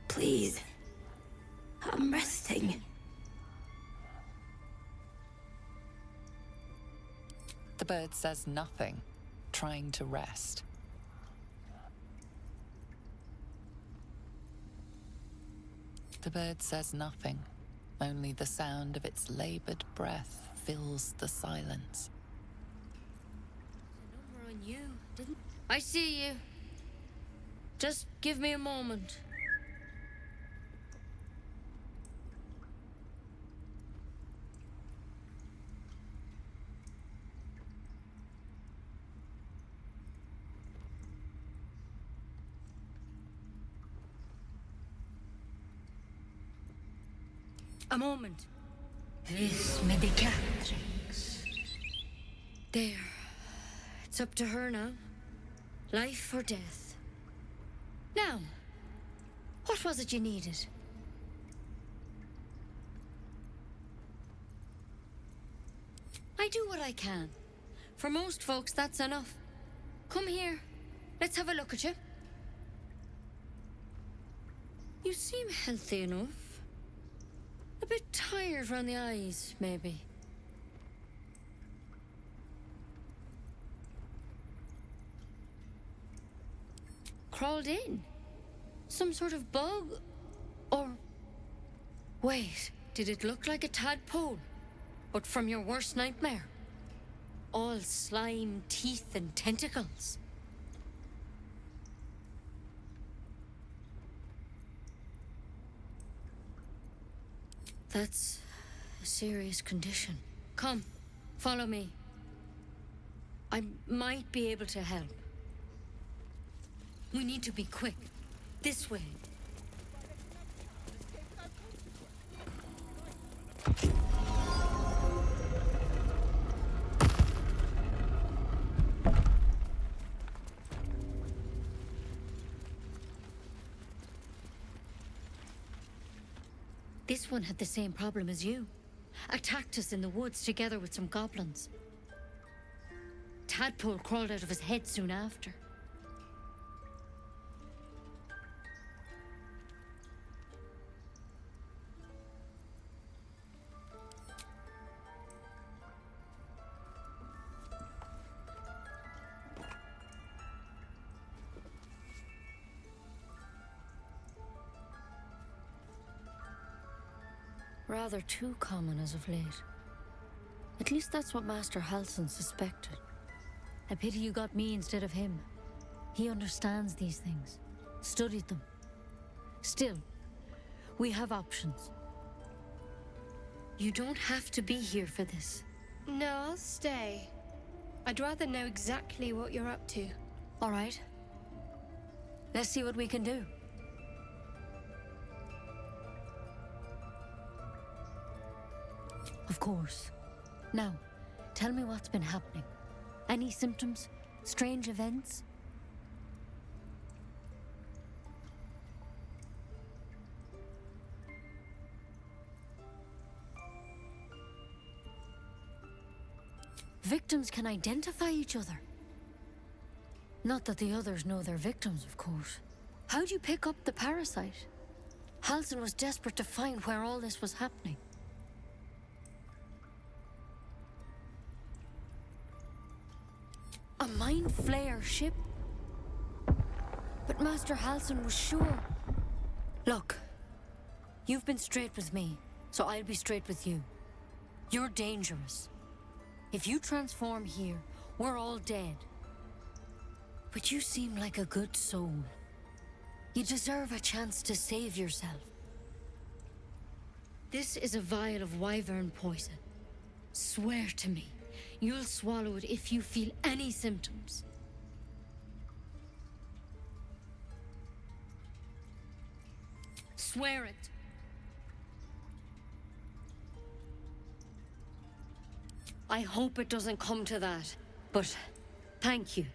Please. I'm resting. The bird says nothing, trying to rest. The bird says nothing. Only the sound of its labored breath fills the silence. Number on you, didn't I see you? Just give me a moment. A moment. This medicatrix. There. It's up to her now. Life or death. Now, what was it you needed? I do what I can. For most folks, that's enough. Come here. Let's have a look at you. You seem healthy enough. A bit tired round the eyes, maybe. Crawled in? Some sort of bug? Or... Wait, did it look like a tadpole? But from your worst nightmare? All slime, teeth, and tentacles. That's a serious condition. Come, follow me. I might be able to help. We need to be quick. This way. This one had the same problem as you. Attacked us in the woods together with some goblins. Tadpole crawled out of his head soon after. Rather too common as of late. At least that's what Master Haßen suspected. A pity you got me instead of him. He understands these things, studied them. Still, we have options. You don't have to be here for this. No, I'll stay. I'd rather know exactly what you're up to. All right. Let's see what we can do. Of course. Now, tell me what's been happening. Any symptoms? Strange events? Victims can identify each other. Not that the others know they're victims, of course. How'd you pick up the parasite? Haßen was desperate to find where all this was happening. A mind flayer ship? But Master Haßen was sure. Look, you've been straight with me, so I'll be straight with you. You're dangerous. If you transform here, we're all dead. But you seem like a good soul. You deserve a chance to save yourself. This is a vial of wyvern poison. Swear to me, you'll swallow it if you feel any symptoms. Swear it. I hope it doesn't come to that, but thank you.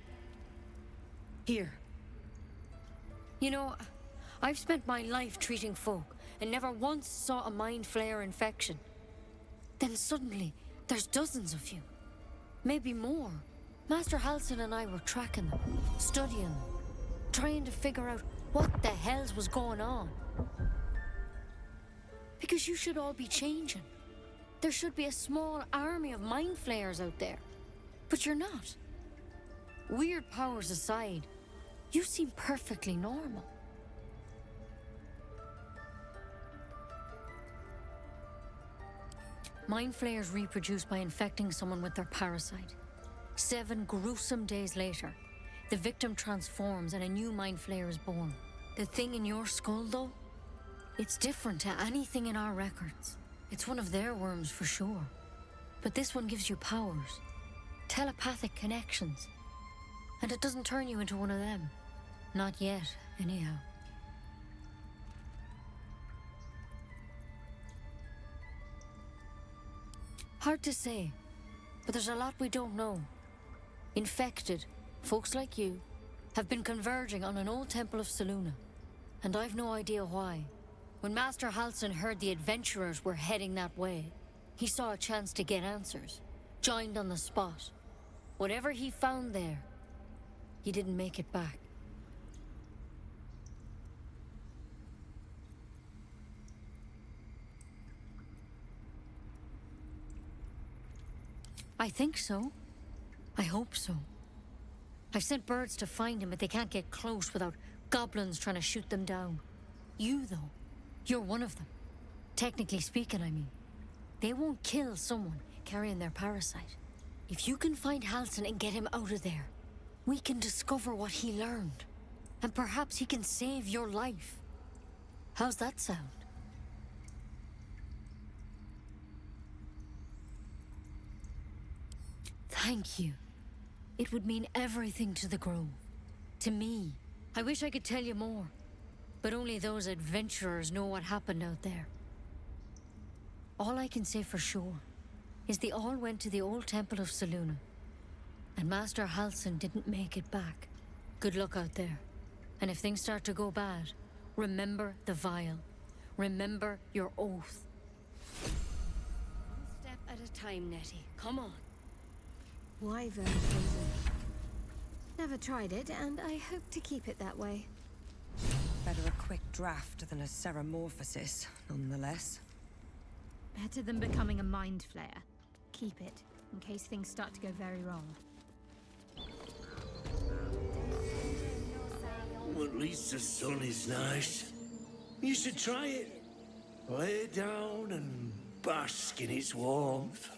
Here. You know, I've spent my life treating folk and never once saw a mind flayer infection. Then suddenly, there's dozens of you. Maybe more. Master Haßen and I were tracking them, studying them, trying to figure out what the hells was going on. Because you should all be changing. There should be a small army of mind flayers out there. But you're not. Weird powers aside, you seem perfectly normal. Mind flayers reproduce by infecting someone with their parasite. 7 gruesome days later, the victim transforms and a new mind flayer is born. The thing in your skull, though, it's different to anything in our records. It's one of their worms for sure. But this one gives you powers, telepathic connections. And it doesn't turn you into one of them. Not yet, anyhow. Hard to say, but there's a lot we don't know. Infected, folks like you, have been converging on an old temple of Selûne, and I've no idea why. When Master Haßen heard the adventurers were heading that way, he saw a chance to get answers, joined on the spot. Whatever he found there, he didn't make it back. I think so. I hope so. I've sent birds to find him, but they can't get close without goblins trying to shoot them down. You, though, you're one of them. Technically speaking, I mean. They won't kill someone carrying their parasite. If you can find Haßen and get him out of there, we can discover what he learned. And perhaps he can save your life. How's that sound? Thank you. It would mean everything to the Grove. To me. I wish I could tell you more. But only those adventurers know what happened out there. All I can say for sure is they all went to the old temple of Selûne. And Master Haßen didn't make it back. Good luck out there. And if things start to go bad, remember the vial. Remember your oath. One step at a time, Nettie. Come on. Wyvern poison. Never tried it, and I hope to keep it that way. Better a quick draft than a ceramorphosis, nonetheless. Better than becoming a mind flayer. Keep it, in case things start to go very wrong. Well, at least the sun is nice. You should try it. Lay down and bask in its warmth.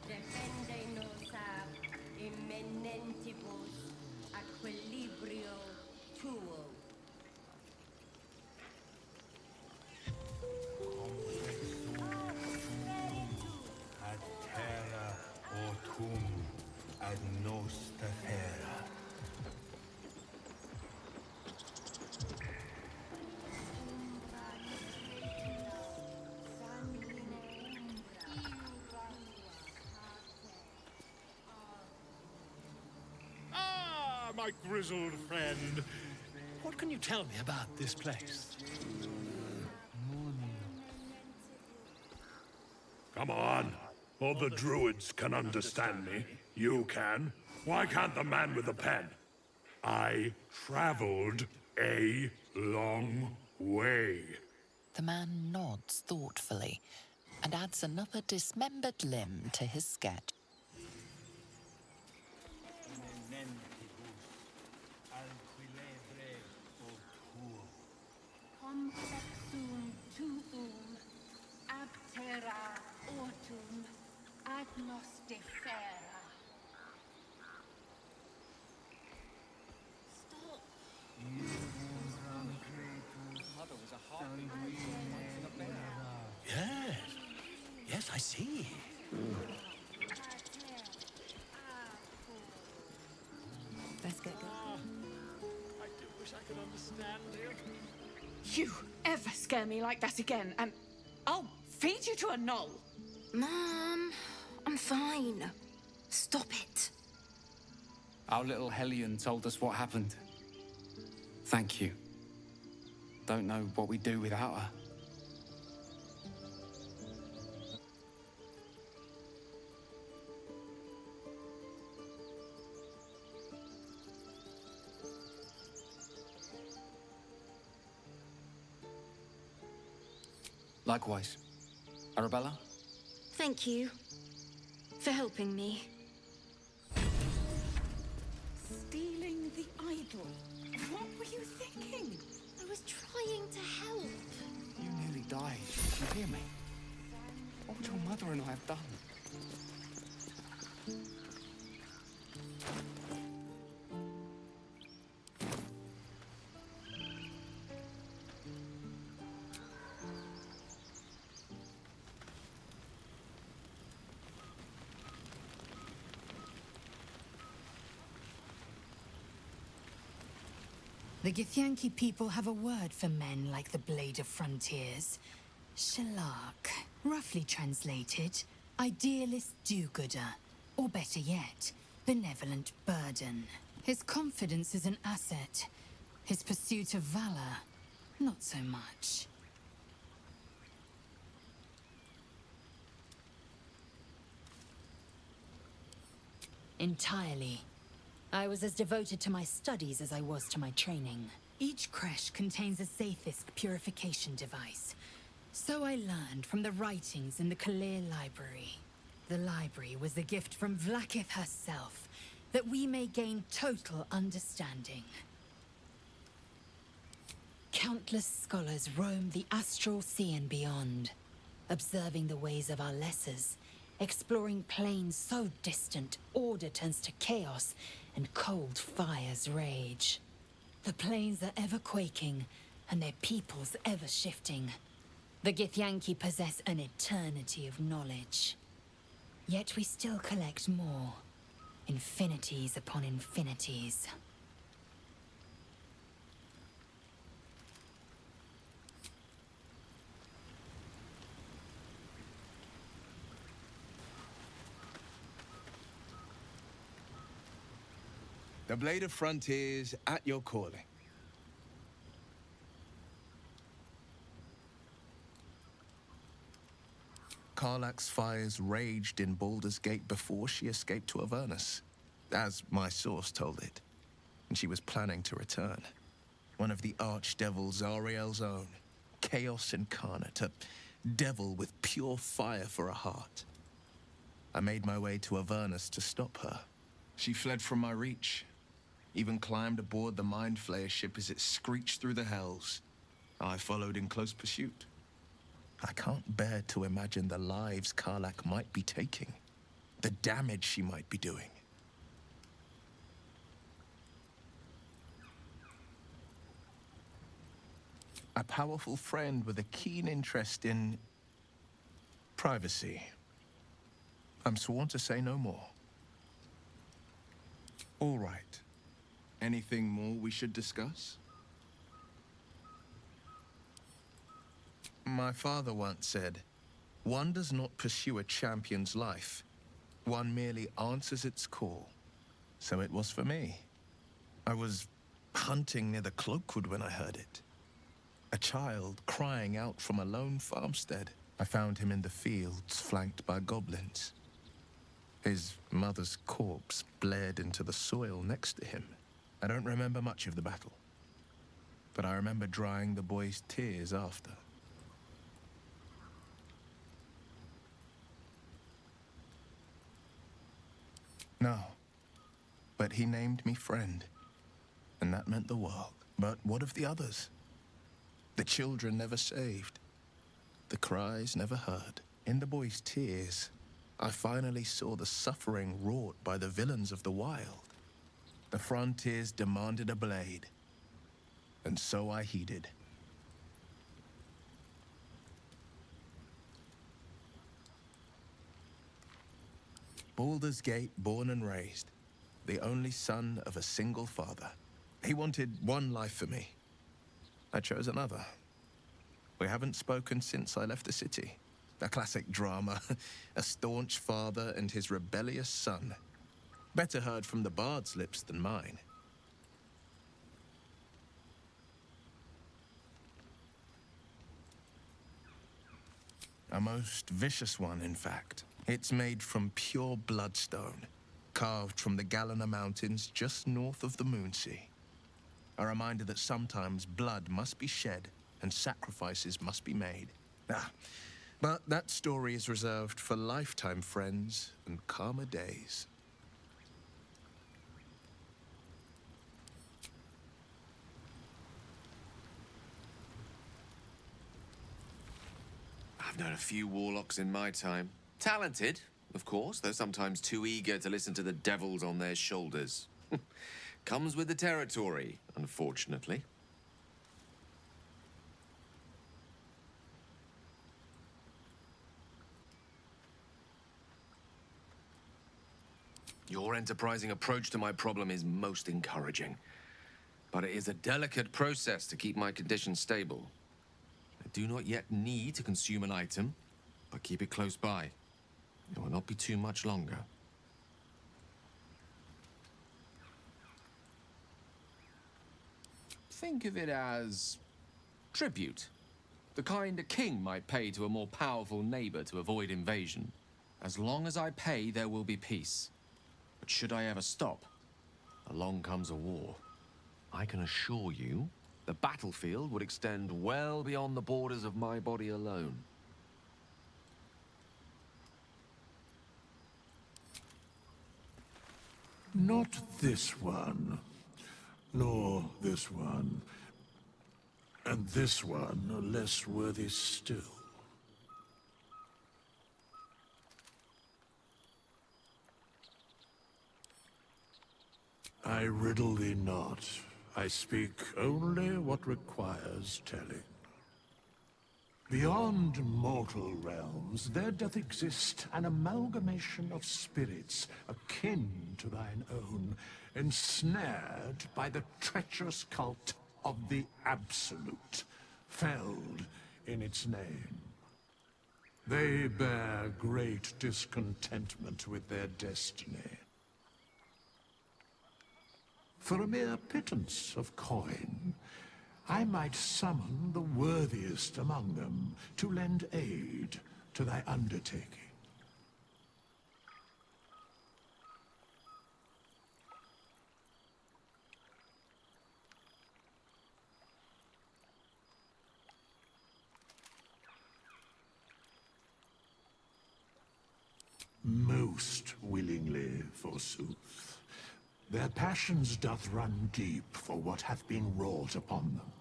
Defende nos ab immanentibus equilibrio tuo. Ad terra autum ad nostra terra. Ah, my grizzled friend. What can you tell me about this place? Come on. All the druids can understand me. You can. Why can't the man with the pen? I traveled a long way. The man nods thoughtfully and adds another dismembered limb to his sketch. Complexum tuum ab terra autum ad nos defera. Stop. Yes. Yes, I see. Let's get going. I do wish I could understand him. You ever scare me like that again, and I'll feed you to a knoll. Mom, I'm fine. Stop it. Our little Hellion told us what happened. Thank you. Don't know what we'd do without her. Likewise. Arabella? Thank you for helping me. Stealing the idol. What were you thinking? I was trying to help. You nearly died. You hear me? What would your mother and I have done? The Githyanki people have a word for men like the Blade of Frontiers. Shalak. Roughly translated, idealist do-gooder. Or better yet, benevolent burden. His confidence is an asset. His pursuit of valor, not so much. Entirely. I was as devoted to my studies as I was to my training. Each creche contains a Zaithist purification device. So I learned from the writings in the Kalir Library. The library was a gift from Vlaakith herself, that we may gain total understanding. Countless scholars roam the astral sea and beyond, observing the ways of our lessers, exploring planes so distant, order turns to chaos, and cold fires rage. The planes are ever quaking, and their peoples ever shifting. The Githyanki possess an eternity of knowledge. Yet we still collect more. Infinities upon infinities. The Blade of Frontiers at your calling. Karlach's fires raged in Baldur's Gate before she escaped to Avernus, as my source told it. And she was planning to return. One of the Archdevil Zariel's own. Chaos incarnate, a devil with pure fire for a heart. I made my way to Avernus to stop her. She fled from my reach, even climbed aboard the Mind Flayer ship as it screeched through the hells. I followed in close pursuit. I can't bear to imagine the lives Karlach might be taking, the damage she might be doing. A powerful friend with a keen interest in privacy. I'm sworn to say no more. All right. Anything more we should discuss? My father once said, one does not pursue a champion's life. One merely answers its call. So it was for me. I was hunting near the Cloakwood when I heard it. A child crying out from a lone farmstead. I found him in the fields, flanked by goblins. His mother's corpse blared into the soil next to him. I don't remember much of the battle, but I remember drying the boy's tears after. No, but he named me friend, and that meant the world. But what of the others? The children never saved, the cries never heard. In the boy's tears, I finally saw the suffering wrought by the villains of the wild. The frontiers demanded a blade, and so I heeded. Baldur's Gate, born and raised, the only son of a single father. He wanted one life for me. I chose another. We haven't spoken since I left the city. A classic drama, a staunch father and his rebellious son. Better heard from the bard's lips than mine. A most vicious one, in fact. It's made from pure bloodstone, carved from the Galena Mountains just north of the Moonsea. A reminder that sometimes blood must be shed and sacrifices must be made. But that story is reserved for lifetime friends and calmer days. I've known a few warlocks in my time. Talented, of course, though sometimes too eager to listen to the devils on their shoulders. Comes with the territory, unfortunately. Your enterprising approach to my problem is most encouraging. But it is a delicate process to keep my condition stable. I do not yet need to consume an item, but keep it close by. It will not be too much longer. Think of it as tribute. The kind a king might pay to a more powerful neighbor to avoid invasion. As long as I pay, there will be peace. But should I ever stop, along comes a war. I can assure you, the battlefield would extend well beyond the borders of my body alone. Not this one, nor this one, and this one are less worthy still. I riddle thee not. I speak only what requires telling. Beyond mortal realms, there doth exist an amalgamation of spirits akin to thine own, ensnared by the treacherous cult of the Absolute, felled in its name. They bear great discontentment with their destiny. For a mere pittance of coin, I might summon the worthiest among them to lend aid to thy undertaking. Most willingly, forsooth. Their passions doth run deep for what hath been wrought upon them.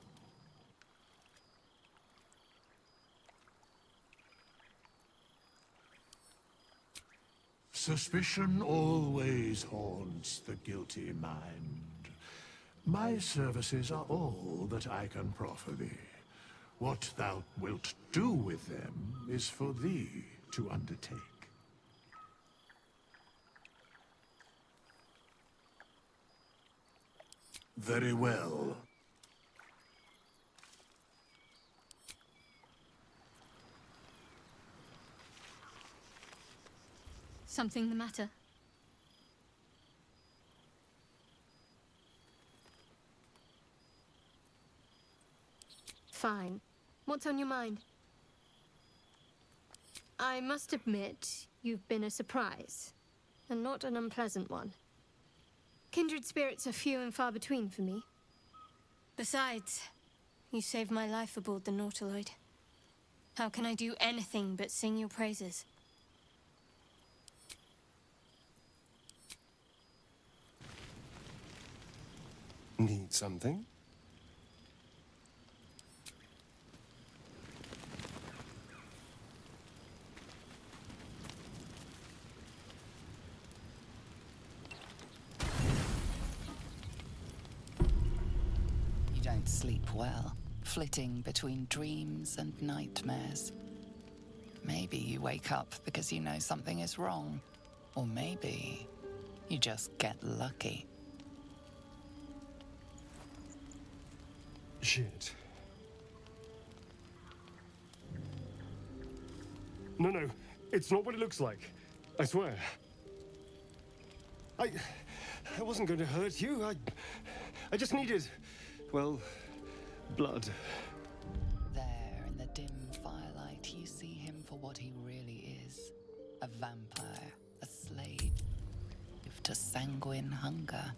Suspicion always haunts the guilty mind. My services are all that I can proffer thee. What thou wilt do with them is for thee to undertake. Very well. Something the matter? Fine. What's on your mind? I must admit, you've been a surprise, and not an unpleasant one. Kindred spirits are few and far between for me. Besides, you saved my life aboard the Nautiloid. How can I do anything but sing your praises? Need something? You don't sleep well, flitting between dreams and nightmares. Maybe you wake up because you know something is wrong. Or maybe you just get lucky. Shit. No, it's not what it looks like. I swear. I wasn't going to hurt you. I just needed, well, blood. There, in the dim firelight, you see him for what he really is. A vampire, a slave to sanguine hunger.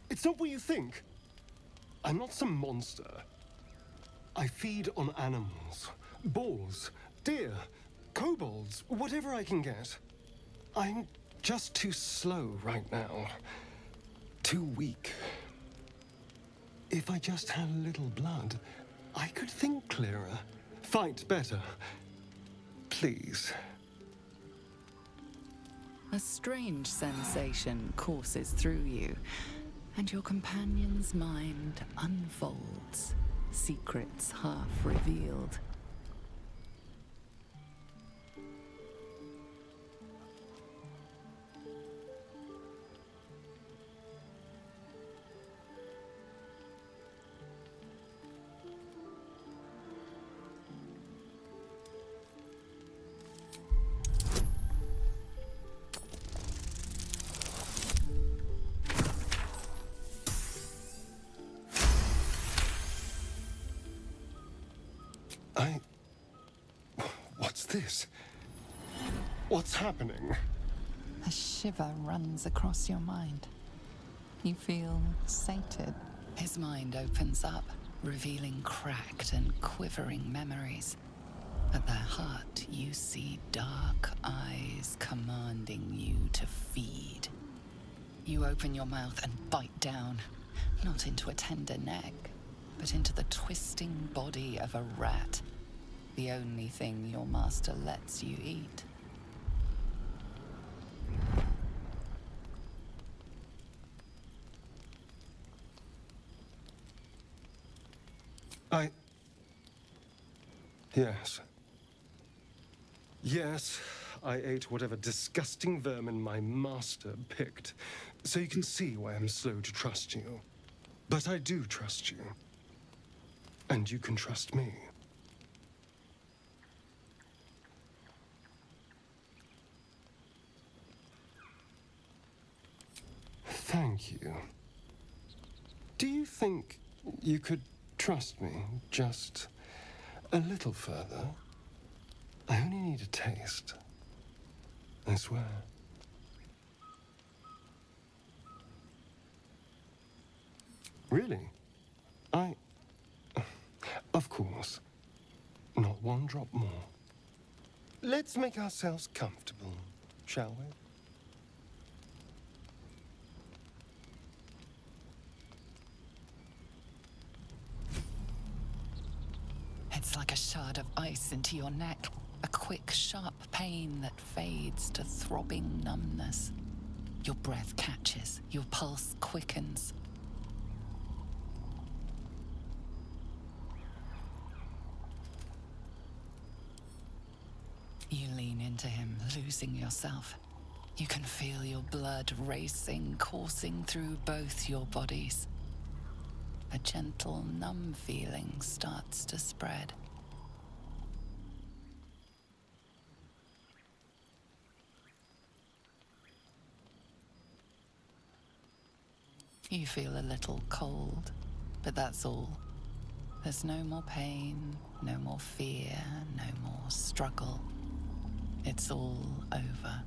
It's not what you think. I'm not some monster. I feed on animals. Boars, deer, kobolds, whatever I can get. I'm just too slow right now. Too weak. If I just had a little blood, I could think clearer, fight better. Please. A strange sensation courses through you, and your companion's mind unfolds, secrets half revealed. What's this? What's happening? A shiver runs across your mind. You feel sated. His mind opens up, revealing cracked and quivering memories. At their heart, you see dark eyes commanding you to feed. You open your mouth and bite down, not into a tender neck, but into the twisting body of a rat. The only thing your master lets you eat. Yes. Yes, I ate whatever disgusting vermin my master picked, so you can see why I'm slow to trust you. But I do trust you. And you can trust me. Thank you. Do you think you could trust me just a little further? I only need a taste. I swear. Really? Of course. Not one drop more. Let's make ourselves comfortable, shall we? It's like a shard of ice into your neck. A quick, sharp pain that fades to throbbing numbness. Your breath catches, your pulse quickens. You lean into him, losing yourself. You can feel your blood racing, coursing through both your bodies. A gentle, numb feeling starts to spread. You feel a little cold, but that's all. There's no more pain, no more fear, no more struggle. It's all over.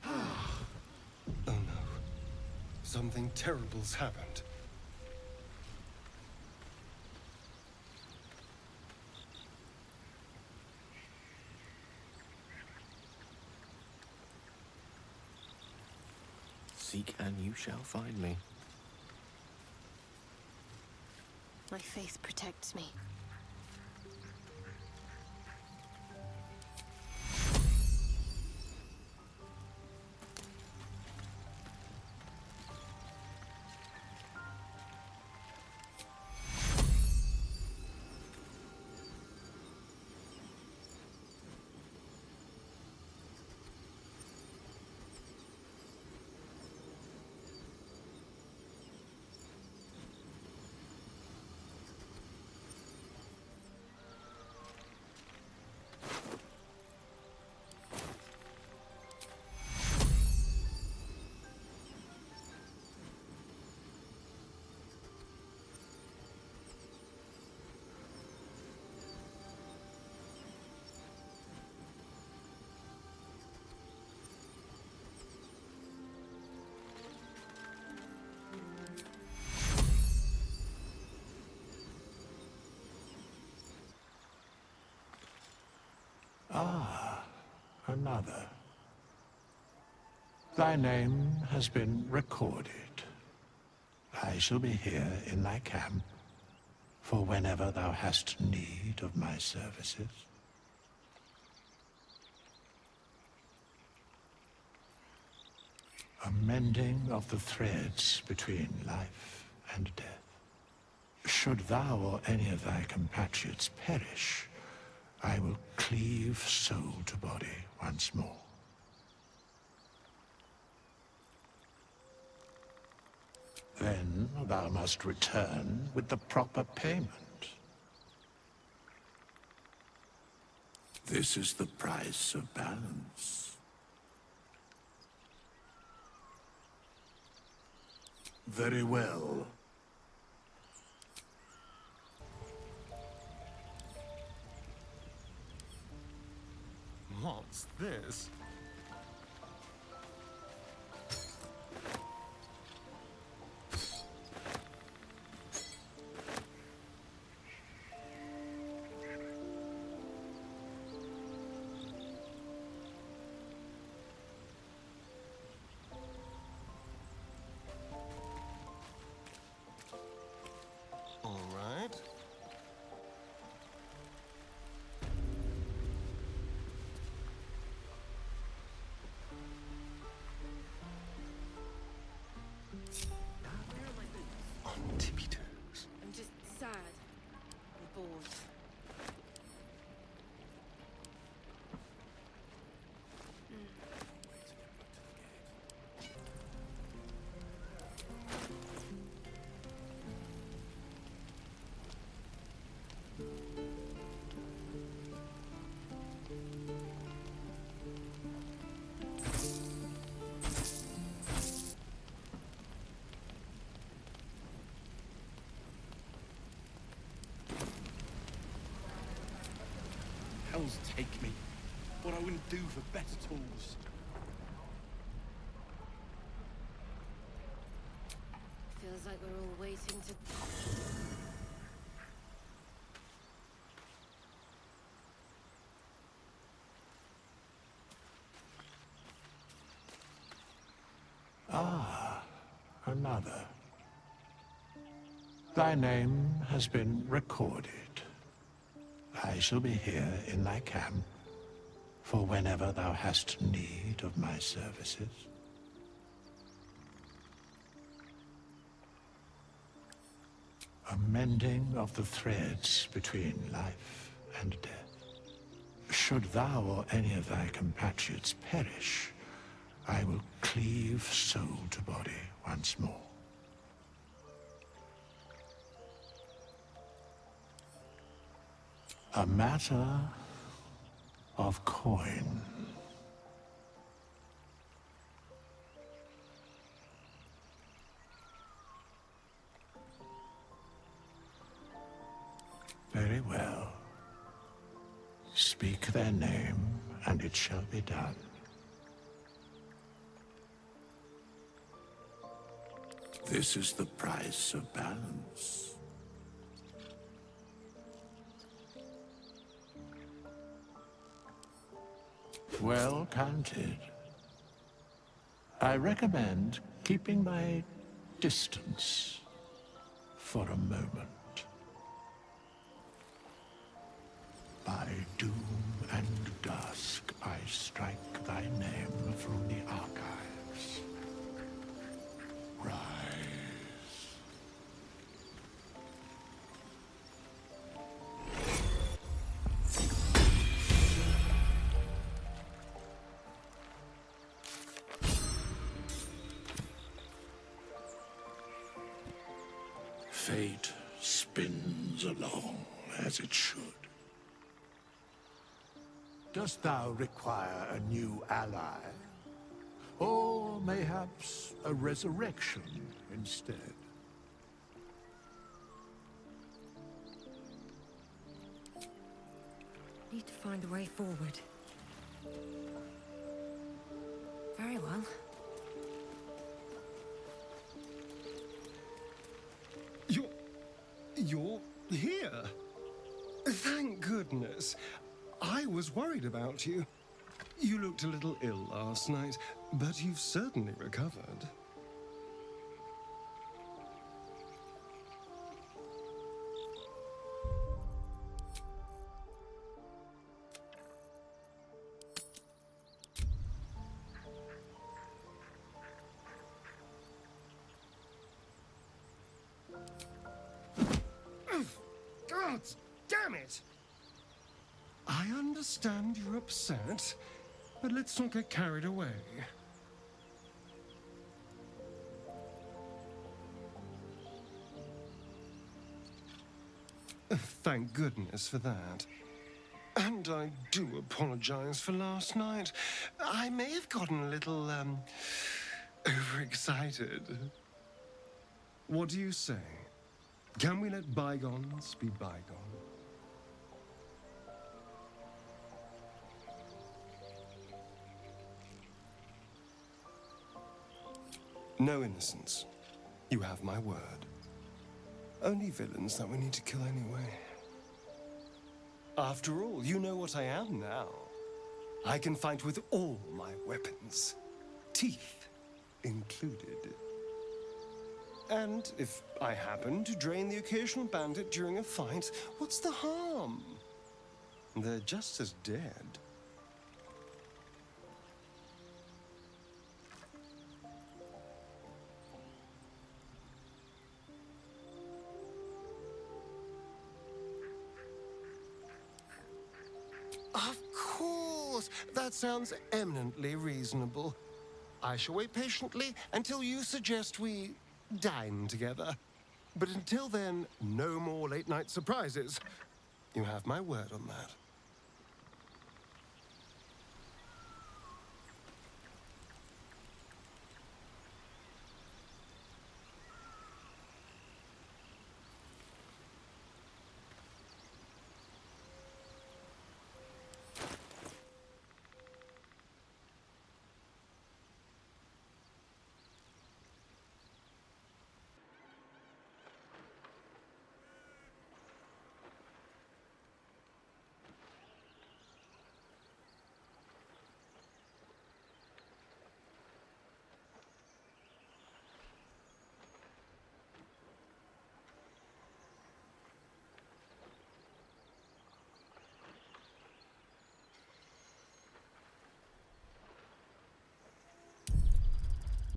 Oh no. Something terrible's happened. Seek and you shall find me. My faith protects me. Ah, another. Thy name has been recorded. I shall be here in thy camp for whenever thou hast need of my services. A mending of the threads between life and death. Should thou or any of thy compatriots perish, I will cleave soul to body once more. Then thou must return with the proper payment. This is the price of balance. Very well. What's this? All right. On tippy toes. I'm just sad and bored. tools take me. What I wouldn't do for better tools. Feels like we're all waiting to... Ah, another. Thy name has been recorded. I shall be here in thy camp for whenever thou hast need of my services. A mending of the threads between life and death. Should thou or any of thy compatriots perish, I will cleave soul to body once more. A matter of coin. Very well. Speak their name, and it shall be done. This is the price of balance. Well counted. I recommend keeping my distance for a moment. By doom and dusk, I strike thy name from the archives. Rise. Fate spins along as it should. Dost thou require a new ally? Or mayhaps a resurrection instead? Need to find a way forward. Very well. You're here? Thank goodness. I was worried about you. You looked a little ill last night, but you've certainly recovered. God damn it! I understand you're upset, but let's not get carried away. Thank goodness for that. And I do apologize for last night. I may have gotten a little, overexcited. What do you say? Can we let bygones be bygones? No innocence. You have my word. Only villains that we need to kill anyway. After all, you know what I am now. I can fight with all my weapons. Teeth included. And if I happen to drain the occasional bandit during a fight, what's the harm? They're just as dead. Of course! That sounds eminently reasonable. I shall wait patiently until you suggest we dine together. But until then, no more late-night surprises. You have my word on that.